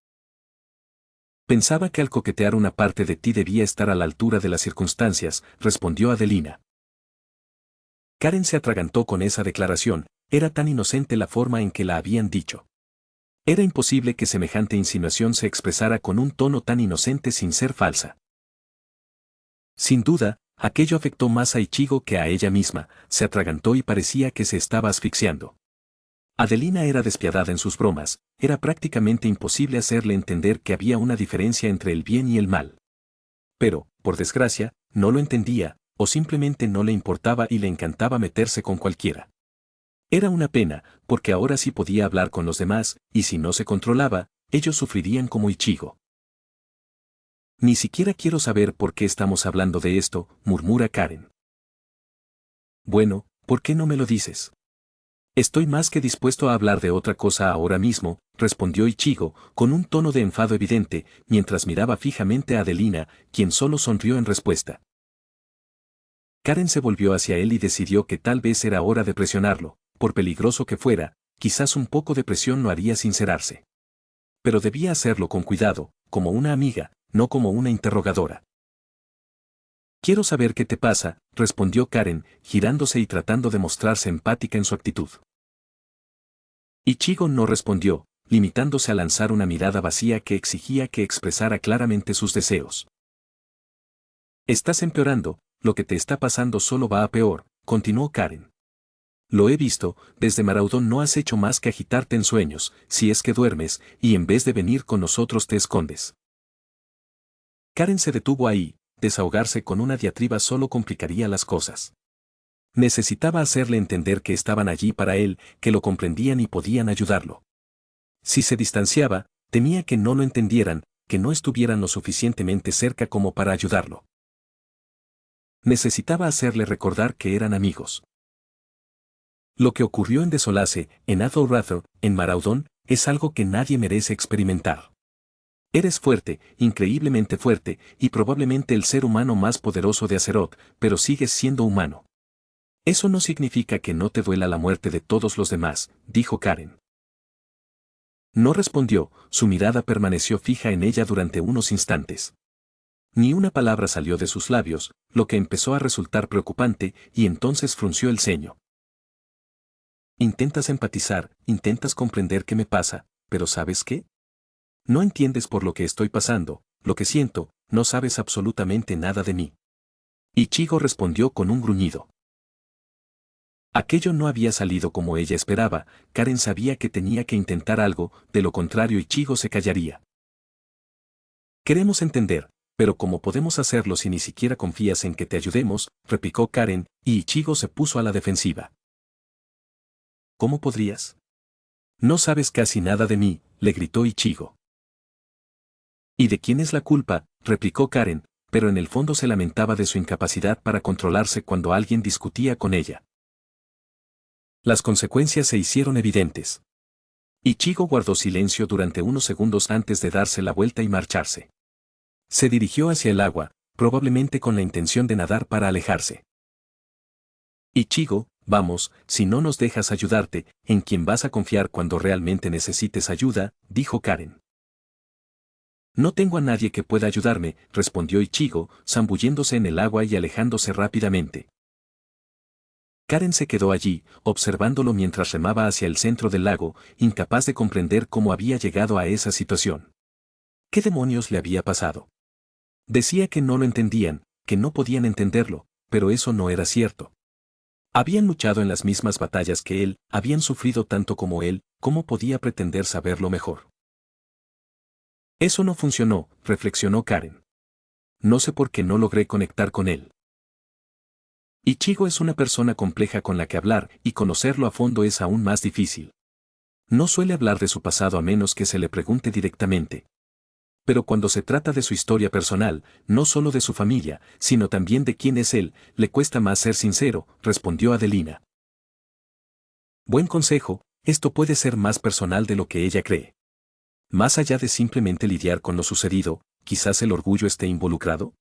Pensaba que al coquetear una parte de ti debía estar a la altura de las circunstancias, respondió Adelina. Karen se atragantó con esa declaración, era tan inocente la forma en que la habían dicho. Era imposible que semejante insinuación se expresara con un tono tan inocente sin ser falsa. Sin duda, aquello afectó más a Ichigo que a ella misma, se atragantó y parecía que se estaba asfixiando. Adelina era despiadada en sus bromas, era prácticamente imposible hacerle entender que había una diferencia entre el bien y el mal. Pero, por desgracia, no lo entendía, o simplemente no le importaba y le encantaba meterse con cualquiera. Era una pena, porque ahora sí podía hablar con los demás, y si no se controlaba, ellos sufrirían como Ichigo. Ni siquiera quiero saber por qué estamos hablando de esto, murmura Karen. Bueno, ¿por qué no me lo dices? Estoy más que dispuesto a hablar de otra cosa ahora mismo, respondió Ichigo, con un tono de enfado evidente, mientras miraba fijamente a Adelina, quien solo sonrió en respuesta. Karen se volvió hacia él y decidió que tal vez era hora de presionarlo, por peligroso que fuera, quizás un poco de presión lo haría sincerarse. Pero debía hacerlo con cuidado, como una amiga, no como una interrogadora. Quiero saber qué te pasa, respondió Karen, girándose y tratando de mostrarse empática en su actitud. Ichigo no respondió, limitándose a lanzar una mirada vacía que exigía que expresara claramente sus deseos. Estás empeorando, lo que te está pasando solo va a peor, continuó Karen. Lo he visto, desde Maraudon no has hecho más que agitarte en sueños, si es que duermes, y en vez de venir con nosotros te escondes. Karen se detuvo ahí, desahogarse con una diatriba solo complicaría las cosas. Necesitaba hacerle entender que estaban allí para él, que lo comprendían y podían ayudarlo. Si se distanciaba, temía que no lo entendieran, que no estuvieran lo suficientemente cerca como para ayudarlo. Necesitaba hacerle recordar que eran amigos. Lo que ocurrió en Desolace, en Athor-Rather, en Maraudon, es algo que nadie merece experimentar. Eres fuerte, increíblemente fuerte, y probablemente el ser humano más poderoso de Azeroth, pero sigues siendo humano. Eso no significa que no te duela la muerte de todos los demás, dijo Karen. No respondió, su mirada permaneció fija en ella durante unos instantes. Ni una palabra salió de sus labios, lo que empezó a resultar preocupante, y entonces frunció el ceño. Intentas empatizar, intentas comprender qué me pasa, pero ¿sabes qué? No entiendes por lo que estoy pasando, lo que siento, no sabes absolutamente nada de mí. Ichigo respondió con un gruñido. Aquello no había salido como ella esperaba, Karen sabía que tenía que intentar algo, de lo contrario Ichigo se callaría. Queremos entender, pero ¿cómo podemos hacerlo si ni siquiera confías en que te ayudemos?, replicó Karen, y Ichigo se puso a la defensiva. ¿Cómo podrías? No sabes casi nada de mí, le gritó Ichigo. ¿Y de quién es la culpa?, replicó Karen, pero en el fondo se lamentaba de su incapacidad para controlarse cuando alguien discutía con ella. Las consecuencias se hicieron evidentes. Ichigo guardó silencio durante unos segundos antes de darse la vuelta y marcharse. Se dirigió hacia el agua, probablemente con la intención de nadar para alejarse. Ichigo, vamos, si no nos dejas ayudarte, ¿en quién vas a confiar cuando realmente necesites ayuda?, dijo Karen. No tengo a nadie que pueda ayudarme, respondió Ichigo, zambulléndose en el agua y alejándose rápidamente. Karen se quedó allí, observándolo mientras remaba hacia el centro del lago, incapaz de comprender cómo había llegado a esa situación. ¿Qué demonios le había pasado? Decía que no lo entendían, que no podían entenderlo, pero eso no era cierto. Habían luchado en las mismas batallas que él, habían sufrido tanto como él, ¿cómo podía pretender saberlo mejor? Eso no funcionó, reflexionó Karen. no sé por qué no logré conectar con él. Ichigo es una persona compleja con la que hablar, y conocerlo a fondo es aún más difícil. No suele hablar de su pasado a menos que se le pregunte directamente. Pero cuando se trata de su historia personal, no solo de su familia, sino también de quién es él, le cuesta más ser sincero, respondió Adelina. Buen consejo, esto puede ser más personal de lo que ella cree. Más allá de simplemente lidiar con lo sucedido, quizás el orgullo esté involucrado.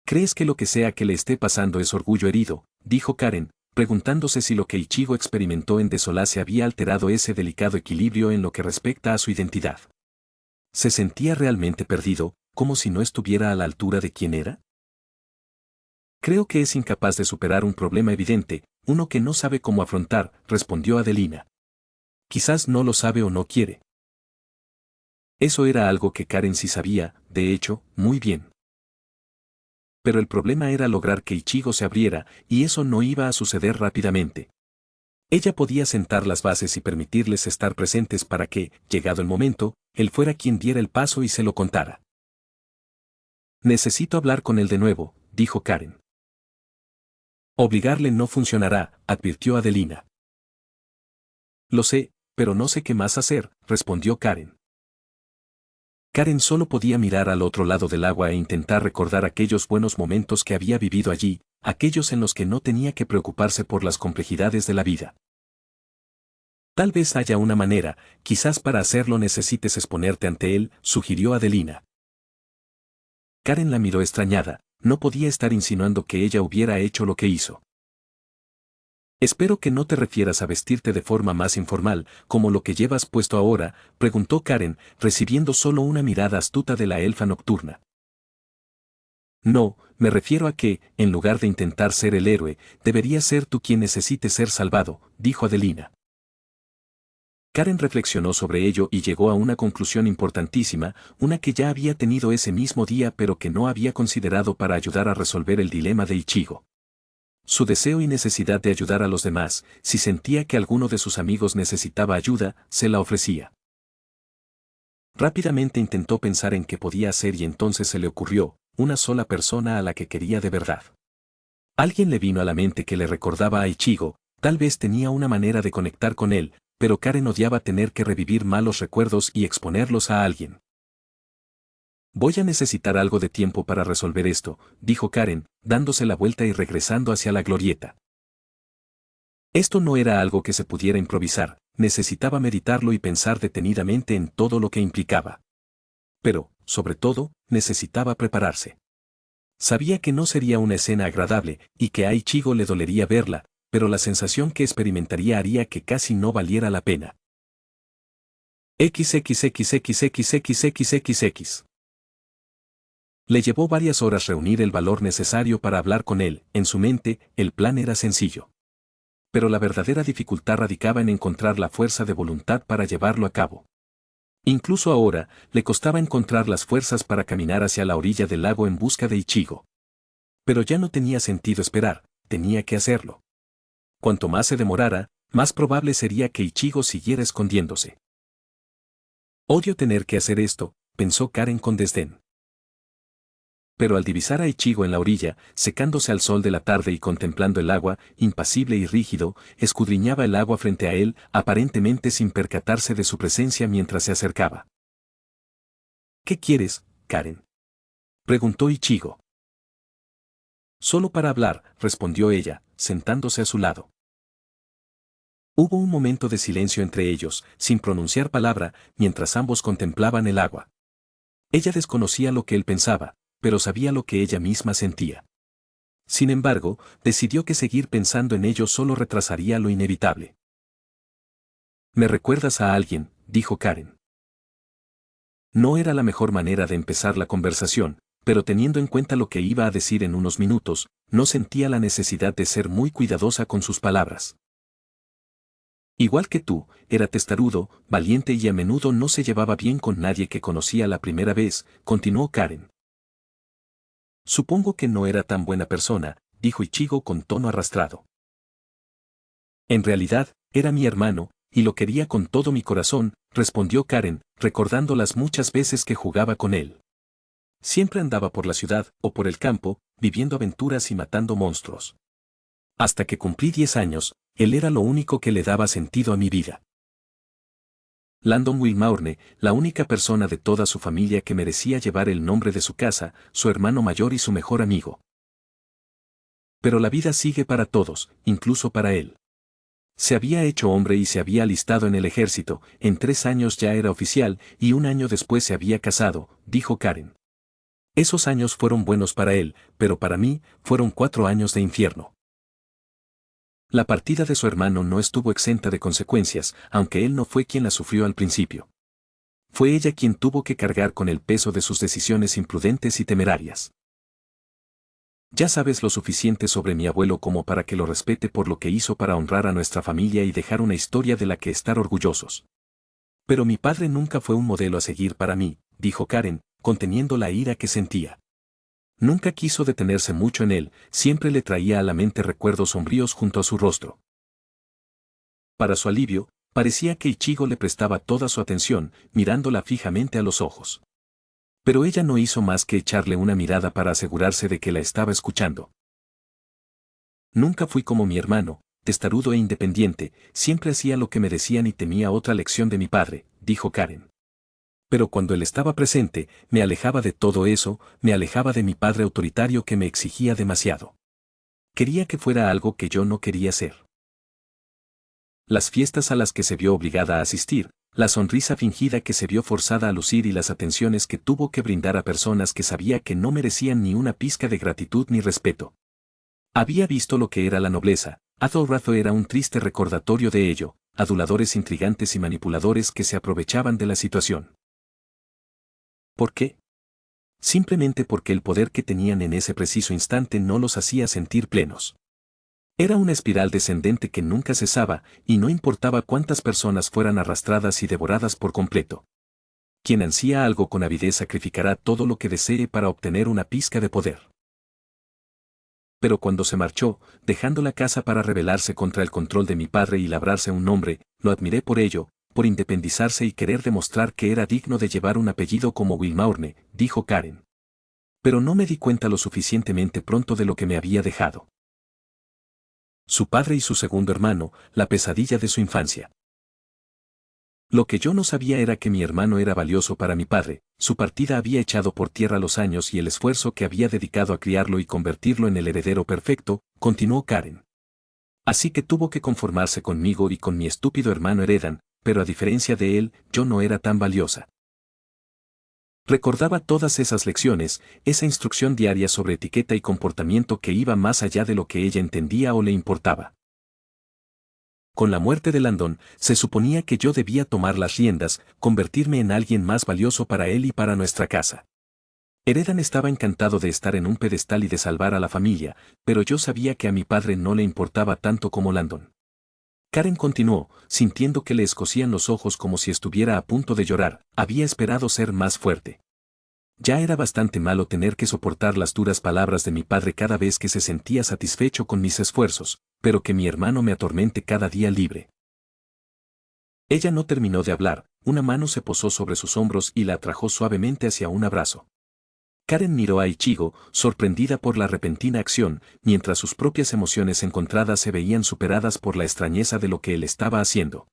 ¿Crees que lo que sea que le esté pasando es orgullo herido?, dijo Karen, preguntándose si lo que Ichigo experimentó en Desolace había alterado ese delicado equilibrio en lo que respecta a su identidad. ¿Se sentía realmente perdido, como si no estuviera a la altura de quién era? Creo que es incapaz de superar un problema evidente, uno que no sabe cómo afrontar, respondió Adelina. Quizás no lo sabe o no quiere. Eso era algo que Karen sí sabía, de hecho, muy bien. Pero el problema era lograr que Ichigo se abriera, y eso no iba a suceder rápidamente. Ella podía sentar las bases y permitirles estar presentes para que, llegado el momento, él fuera quien diera el paso y se lo contara. Necesito hablar con él de nuevo, dijo Karen. Obligarle no funcionará, advirtió Adelina. Lo sé, pero no sé qué más hacer, respondió Karen. Karen solo podía mirar al otro lado del agua e intentar recordar aquellos buenos momentos que había vivido allí, aquellos en los que no tenía que preocuparse por las complejidades de la vida. Tal vez haya una manera, quizás para hacerlo necesites exponerte ante él, sugirió Adelina. Karen la miró extrañada, no podía estar insinuando que ella hubiera hecho lo que hizo. Espero que no te refieras a vestirte de forma más informal, como lo que llevas puesto ahora, preguntó Karen, recibiendo solo una mirada astuta de la elfa nocturna. No, me refiero a que, en lugar de intentar ser el héroe, deberías ser tú quien necesite ser salvado, dijo Adelina. Karen reflexionó sobre ello y llegó a una conclusión importantísima, una que ya había tenido ese mismo día pero que no había considerado para ayudar a resolver el dilema de Ichigo. Su deseo y necesidad de ayudar a los demás, si sentía que alguno de sus amigos necesitaba ayuda, se la ofrecía. Rápidamente intentó pensar en qué podía hacer y entonces se le ocurrió, una sola persona a la que quería de verdad. Alguien le vino a la mente que le recordaba a Ichigo, tal vez tenía una manera de conectar con él, pero Karen odiaba tener que revivir malos recuerdos y exponerlos a alguien. Voy a necesitar algo de tiempo para resolver esto, dijo Karen, dándose la vuelta y regresando hacia la glorieta. Esto no era algo que se pudiera improvisar, necesitaba meditarlo y pensar detenidamente en todo lo que implicaba. Pero, sobre todo, necesitaba prepararse. Sabía que no sería una escena agradable, y que a Ichigo le dolería verla, pero la sensación que experimentaría haría que casi no valiera la pena. XXXXXXXXX. Le llevó varias horas reunir el valor necesario para hablar con él, en su mente, el plan era sencillo. Pero la verdadera dificultad radicaba en encontrar la fuerza de voluntad para llevarlo a cabo. Incluso ahora, le costaba encontrar las fuerzas para caminar hacia la orilla del lago en busca de Ichigo. Pero ya no tenía sentido esperar, tenía que hacerlo. Cuanto más se demorara, más probable sería que Ichigo siguiera escondiéndose. Odio tener que hacer esto, pensó Karen con desdén. Pero al divisar a Ichigo en la orilla, secándose al sol de la tarde y contemplando el agua, impasible y rígido, escudriñaba el agua frente a él, aparentemente sin percatarse de su presencia mientras se acercaba. ¿Qué quieres, Karen?, preguntó Ichigo. Solo para hablar, respondió ella, sentándose a su lado. Hubo un momento de silencio entre ellos, sin pronunciar palabra, mientras ambos contemplaban el agua. Ella desconocía lo que él pensaba, pero sabía lo que ella misma sentía. Sin embargo, decidió que seguir pensando en ello solo retrasaría lo inevitable. «Me recuerdas a alguien», dijo Karen. No era la mejor manera de empezar la conversación, pero teniendo en cuenta lo que iba a decir en unos minutos, no sentía la necesidad de ser muy cuidadosa con sus palabras. Igual que tú, era testarudo, valiente y a menudo no se llevaba bien con nadie que conocía la primera vez, continuó Karen. Supongo que no era tan buena persona, dijo Ichigo con tono arrastrado. En realidad, era mi hermano, y lo quería con todo mi corazón, respondió Karen, recordando las muchas veces que jugaba con él. Siempre andaba por la ciudad o por el campo, viviendo aventuras y matando monstruos. Hasta que cumplí 10 años, él era lo único que le daba sentido a mi vida. Landon Wilmaurne, la única persona de toda su familia que merecía llevar el nombre de su casa, su hermano mayor y su mejor amigo. Pero la vida sigue para todos, incluso para él. Se había hecho hombre y se había alistado en el ejército, en 3 años ya era oficial y 1 año después se había casado, dijo Karen. Esos años fueron buenos para él, pero para mí, fueron 4 años de infierno. La partida de su hermano no estuvo exenta de consecuencias, aunque él no fue quien la sufrió al principio. Fue ella quien tuvo que cargar con el peso de sus decisiones imprudentes y temerarias. Ya sabes lo suficiente sobre mi abuelo como para que lo respete por lo que hizo para honrar a nuestra familia y dejar una historia de la que estar orgullosos. Pero mi padre nunca fue un modelo a seguir para mí, dijo Karen, conteniendo la ira que sentía. Nunca quiso detenerse mucho en él, siempre le traía a la mente recuerdos sombríos junto a su rostro. Para su alivio, parecía que Ichigo le prestaba toda su atención, mirándola fijamente a los ojos. Pero ella no hizo más que echarle una mirada para asegurarse de que la estaba escuchando. Nunca fui como mi hermano, testarudo e independiente, siempre hacía lo que me decían y temía otra lección de mi padre, dijo Karen. Pero cuando él estaba presente, me alejaba de todo eso, me alejaba de mi padre autoritario que me exigía demasiado. Quería que fuera algo que yo no quería ser. Las fiestas a las que se vio obligada a asistir, la sonrisa fingida que se vio forzada a lucir y las atenciones que tuvo que brindar a personas que sabía que no merecían ni una pizca de gratitud ni respeto. Había visto lo que era la nobleza, Adolrazo era un triste recordatorio de ello, aduladores intrigantes y manipuladores que se aprovechaban de la situación. ¿Por qué? Simplemente porque el poder que tenían en ese preciso instante no los hacía sentir plenos. Era una espiral descendente que nunca cesaba, y no importaba cuántas personas fueran arrastradas y devoradas por completo. Quien ansía algo con avidez sacrificará todo lo que desee para obtener una pizca de poder. Pero cuando se marchó, dejando la casa para rebelarse contra el control de mi padre y labrarse un nombre, lo admiré por ello, por independizarse y querer demostrar que era digno de llevar un apellido como Wilmaurne, dijo Karen. Pero no me di cuenta lo suficientemente pronto de lo que me había dejado. Su padre y su segundo hermano, la pesadilla de su infancia. Lo que yo no sabía era que mi hermano era valioso para mi padre, su partida había echado por tierra los años y el esfuerzo que había dedicado a criarlo y convertirlo en el heredero perfecto, continuó Karen. Así que tuvo que conformarse conmigo y con mi estúpido hermano Heredan, pero a diferencia de él, yo no era tan valiosa. Recordaba todas esas lecciones, esa instrucción diaria sobre etiqueta y comportamiento que iba más allá de lo que ella entendía o le importaba. Con la muerte de Landon, se suponía que yo debía tomar las riendas, convertirme en alguien más valioso para él y para nuestra casa. Heredan estaba encantado de estar en un pedestal y de salvar a la familia, pero yo sabía que a mi padre no le importaba tanto como Landon. Karen continuó, sintiendo que le escocían los ojos como si estuviera a punto de llorar, había esperado ser más fuerte. Ya era bastante malo tener que soportar las duras palabras de mi padre cada vez que se sentía satisfecho con mis esfuerzos, pero que mi hermano me atormente cada día libre. Ella no terminó de hablar, una mano se posó sobre sus hombros y la atrajo suavemente hacia un abrazo. Karen miró a Ichigo, sorprendida por la repentina acción, mientras sus propias emociones encontradas se veían superadas por la extrañeza de lo que él estaba haciendo.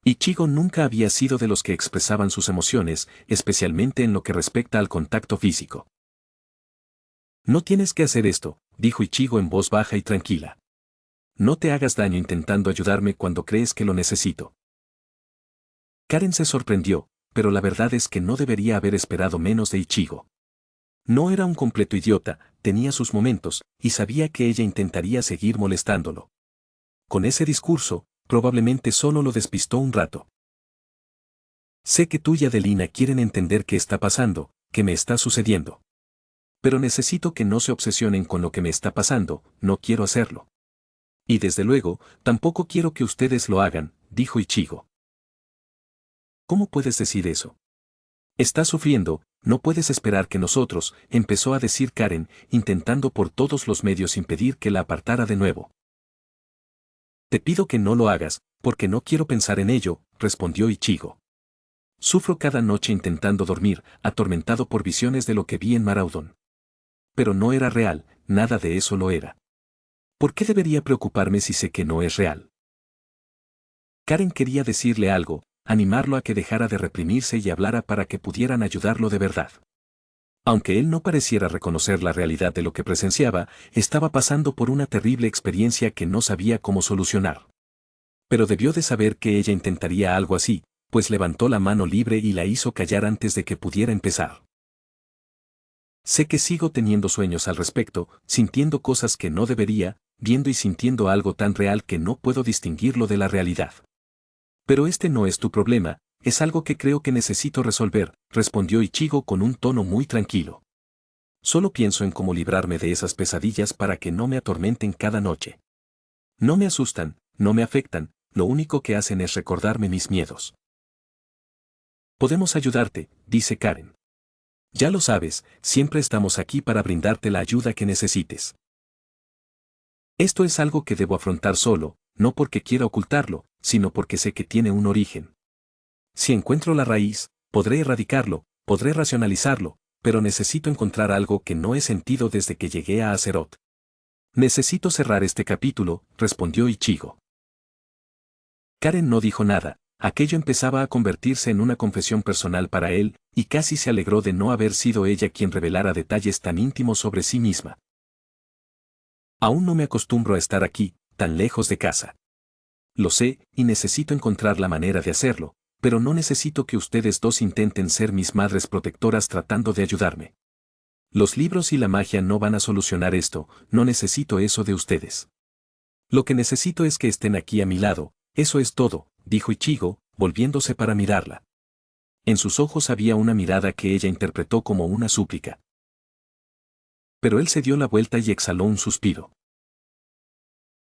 Ichigo nunca había sido de los que expresaban sus emociones, especialmente en lo que respecta al contacto físico. No tienes que hacer esto, dijo Ichigo en voz baja y tranquila. No te hagas daño intentando ayudarme cuando crees que lo necesito. Karen se sorprendió, pero la verdad es que no debería haber esperado menos de Ichigo. No era un completo idiota, tenía sus momentos, y sabía que ella intentaría seguir molestándolo. Con ese discurso, probablemente solo lo despistó un rato. Sé que tú y Adelina quieren entender qué está pasando, qué me está sucediendo. Pero necesito que no se obsesionen con lo que me está pasando, no quiero hacerlo. Y desde luego, tampoco quiero que ustedes lo hagan, dijo Ichigo. ¿Cómo puedes decir eso? Estás sufriendo, no puedes esperar que nosotros, empezó a decir Karen, intentando por todos los medios impedir que la apartara de nuevo. Te pido que no lo hagas, porque no quiero pensar en ello, respondió Ichigo. Sufro cada noche intentando dormir, atormentado por visiones de lo que vi en Maraudon. Pero no era real, nada de eso lo era. ¿Por qué debería preocuparme si sé que no es real? Karen quería decirle algo, animarlo a que dejara de reprimirse y hablara para que pudieran ayudarlo de verdad. Aunque él no pareciera reconocer la realidad de lo que presenciaba, estaba pasando por una terrible experiencia que no sabía cómo solucionar. Pero debió de saber que ella intentaría algo así, pues levantó la mano libre y la hizo callar antes de que pudiera empezar. Sé que sigo teniendo sueños al respecto, sintiendo cosas que no debería, viendo y sintiendo algo tan real que no puedo distinguirlo de la realidad. Pero este no es tu problema, es algo que creo que necesito resolver, respondió Ichigo con un tono muy tranquilo. Solo pienso en cómo librarme de esas pesadillas para que no me atormenten cada noche. No me asustan, no me afectan, lo único que hacen es recordarme mis miedos. Podemos ayudarte, dice Karen. Ya lo sabes, siempre estamos aquí para brindarte la ayuda que necesites. Esto es algo que debo afrontar solo, no porque quiera ocultarlo, sino porque sé que tiene un origen. Si encuentro la raíz, podré erradicarlo, podré racionalizarlo, pero necesito encontrar algo que no he sentido desde que llegué a Azeroth. Necesito cerrar este capítulo, respondió Ichigo. Karen no dijo nada, aquello empezaba a convertirse en una confesión personal para él, y casi se alegró de no haber sido ella quien revelara detalles tan íntimos sobre sí misma. Aún no me acostumbro a estar aquí, tan lejos de casa. Lo sé, y necesito encontrar la manera de hacerlo, pero no necesito que ustedes dos intenten ser mis madres protectoras tratando de ayudarme. Los libros y la magia no van a solucionar esto, no necesito eso de ustedes. Lo que necesito es que estén aquí a mi lado, eso es todo, dijo Ichigo, volviéndose para mirarla. En sus ojos había una mirada que ella interpretó como una súplica. Pero él se dio la vuelta y exhaló un suspiro.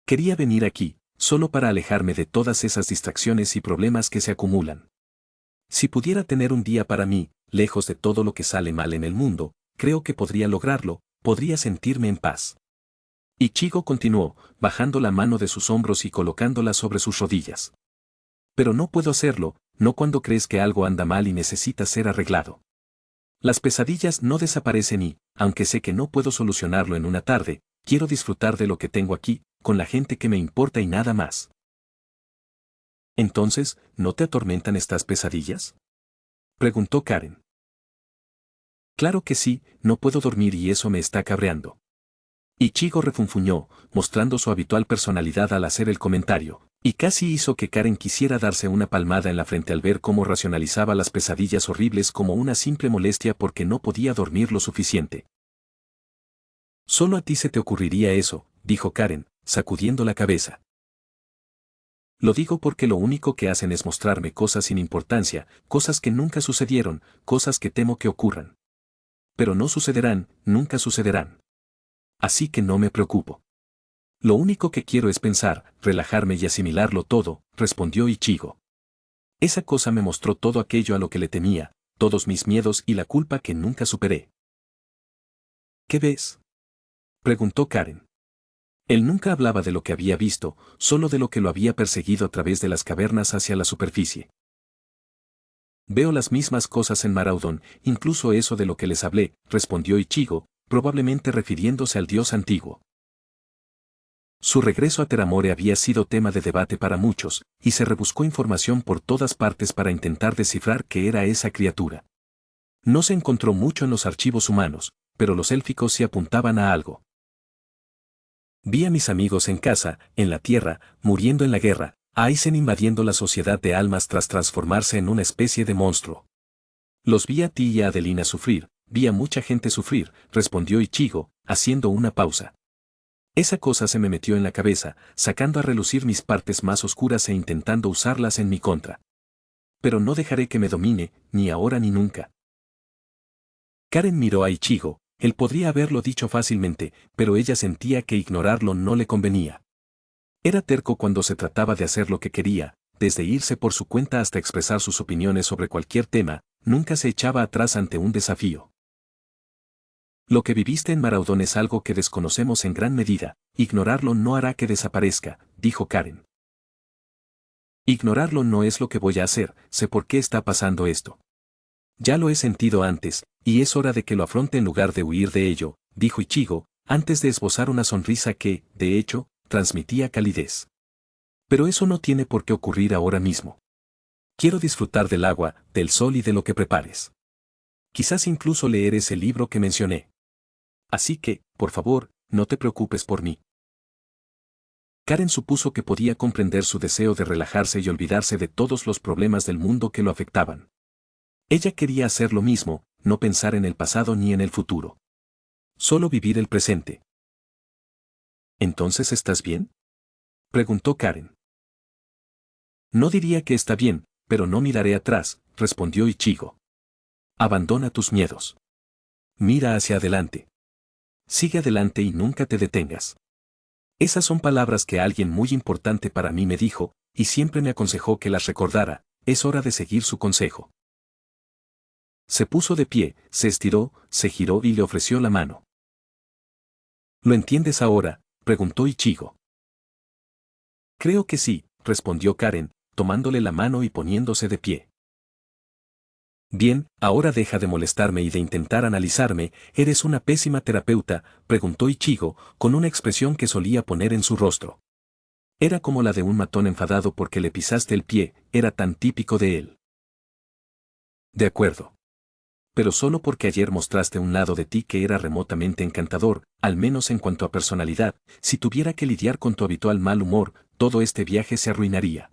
Quería venir aquí, solo para alejarme de todas esas distracciones y problemas que se acumulan. Si pudiera tener un día para mí, lejos de todo lo que sale mal en el mundo, creo que podría lograrlo, podría sentirme en paz. Ichigo continuó, bajando la mano de sus hombros y colocándola sobre sus rodillas. Pero no puedo hacerlo, no cuando crees que algo anda mal y necesita ser arreglado. Las pesadillas no desaparecen y, aunque sé que no puedo solucionarlo en una tarde, quiero disfrutar de lo que tengo aquí, con la gente que me importa y nada más. Entonces, ¿no te atormentan estas pesadillas? Preguntó Karen. Claro que sí, no puedo dormir y eso me está cabreando. Ichigo refunfuñó, mostrando su habitual personalidad al hacer el comentario, y casi hizo que Karen quisiera darse una palmada en la frente al ver cómo racionalizaba las pesadillas horribles como una simple molestia porque no podía dormir lo suficiente. Solo a ti se te ocurriría eso, dijo Karen, sacudiendo la cabeza. Lo digo porque lo único que hacen es mostrarme cosas sin importancia, cosas que nunca sucedieron, cosas que temo que ocurran. Pero no sucederán, nunca sucederán. Así que no me preocupo. Lo único que quiero es pensar, relajarme y asimilarlo todo, respondió Ichigo. Esa cosa me mostró todo aquello a lo que le temía, todos mis miedos y la culpa que nunca superé. ¿Qué ves? Preguntó Karen. Él nunca hablaba de lo que había visto, solo de lo que lo había perseguido a través de las cavernas hacia la superficie. Veo las mismas cosas en Maraudon, incluso eso de lo que les hablé, respondió Ichigo, probablemente refiriéndose al dios antiguo. Su regreso a Teramore había sido tema de debate para muchos, y se rebuscó información por todas partes para intentar descifrar qué era esa criatura. No se encontró mucho en los archivos humanos, pero los élficos sí apuntaban a algo. Vi a mis amigos en casa, en la tierra, muriendo en la guerra, a Aizen invadiendo la sociedad de almas tras transformarse en una especie de monstruo. Los vi a ti y a Adelina sufrir, vi a mucha gente sufrir, respondió Ichigo, haciendo una pausa. Esa cosa se me metió en la cabeza, sacando a relucir mis partes más oscuras e intentando usarlas en mi contra. Pero no dejaré que me domine, ni ahora ni nunca. Karen miró a Ichigo. Él podría haberlo dicho fácilmente, pero ella sentía que ignorarlo no le convenía. Era terco cuando se trataba de hacer lo que quería, desde irse por su cuenta hasta expresar sus opiniones sobre cualquier tema, nunca se echaba atrás ante un desafío. Lo que viviste en Maraudon es algo que desconocemos en gran medida, ignorarlo no hará que desaparezca, dijo Karen. Ignorarlo no es lo que voy a hacer, sé por qué está pasando esto. Ya lo he sentido antes, y es hora de que lo afronte en lugar de huir de ello, dijo Ichigo, antes de esbozar una sonrisa que, de hecho, transmitía calidez. Pero eso no tiene por qué ocurrir ahora mismo. Quiero disfrutar del agua, del sol y de lo que prepares. Quizás incluso leer ese libro que mencioné. Así que, por favor, no te preocupes por mí. Karen supuso que podía comprender su deseo de relajarse y olvidarse de todos los problemas del mundo que lo afectaban. Ella quería hacer lo mismo, no pensar en el pasado ni en el futuro. Solo vivir el presente. ¿Entonces estás bien?, preguntó Karen. No diría que está bien, pero no miraré atrás, respondió Ichigo. Abandona tus miedos. Mira hacia adelante. Sigue adelante y nunca te detengas. Esas son palabras que alguien muy importante para mí me dijo, y siempre me aconsejó que las recordara, es hora de seguir su consejo. Se puso de pie, se estiró, se giró y le ofreció la mano. ¿Lo entiendes ahora?, preguntó Ichigo. Creo que sí, respondió Karen, tomándole la mano y poniéndose de pie. Bien, ahora deja de molestarme y de intentar analizarme, ¿eres una pésima terapeuta?, preguntó Ichigo, con una expresión que solía poner en su rostro. Era como la de un matón enfadado porque le pisaste el pie, era tan típico de él. De acuerdo. Pero solo porque ayer mostraste un lado de ti que era remotamente encantador, al menos en cuanto a personalidad, si tuviera que lidiar con tu habitual mal humor, todo este viaje se arruinaría.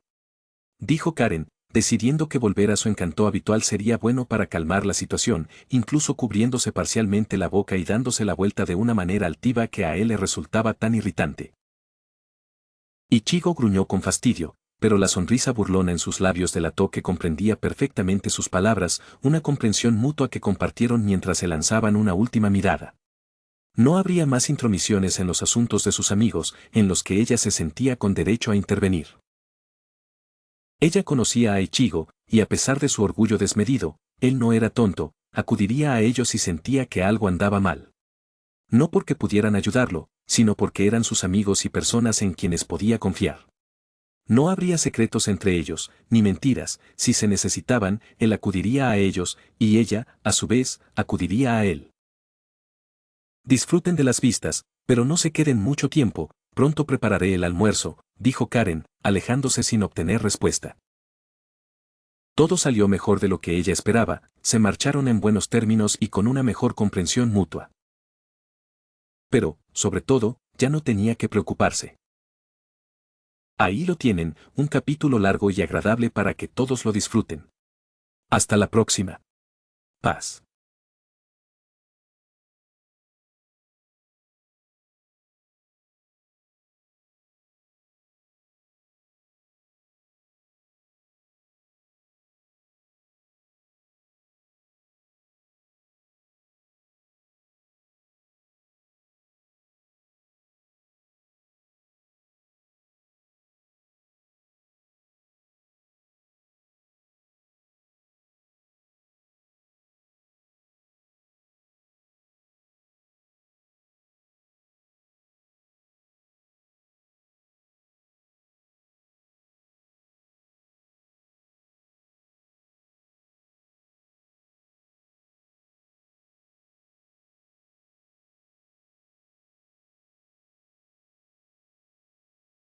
Dijo Karen, decidiendo que volver a su encanto habitual sería bueno para calmar la situación, incluso cubriéndose parcialmente la boca y dándose la vuelta de una manera altiva que a él le resultaba tan irritante. Ichigo gruñó con fastidio, pero la sonrisa burlona en sus labios delató que comprendía perfectamente sus palabras, una comprensión mutua que compartieron mientras se lanzaban una última mirada. No habría más intromisiones en los asuntos de sus amigos, en los que ella se sentía con derecho a intervenir. Ella conocía a Ichigo, y a pesar de su orgullo desmedido, él no era tonto, acudiría a ellos si sentía que algo andaba mal. No porque pudieran ayudarlo, sino porque eran sus amigos y personas en quienes podía confiar. No habría secretos entre ellos, ni mentiras, si se necesitaban, él acudiría a ellos, y ella, a su vez, acudiría a él. Disfruten de las vistas, pero no se queden mucho tiempo, pronto prepararé el almuerzo, dijo Karen, alejándose sin obtener respuesta. Todo salió mejor de lo que ella esperaba, se marcharon en buenos términos y con una mejor comprensión mutua. Pero, sobre todo, ya no tenía que preocuparse. Ahí lo tienen, un capítulo largo y agradable para que todos lo disfruten. Hasta la próxima. Paz.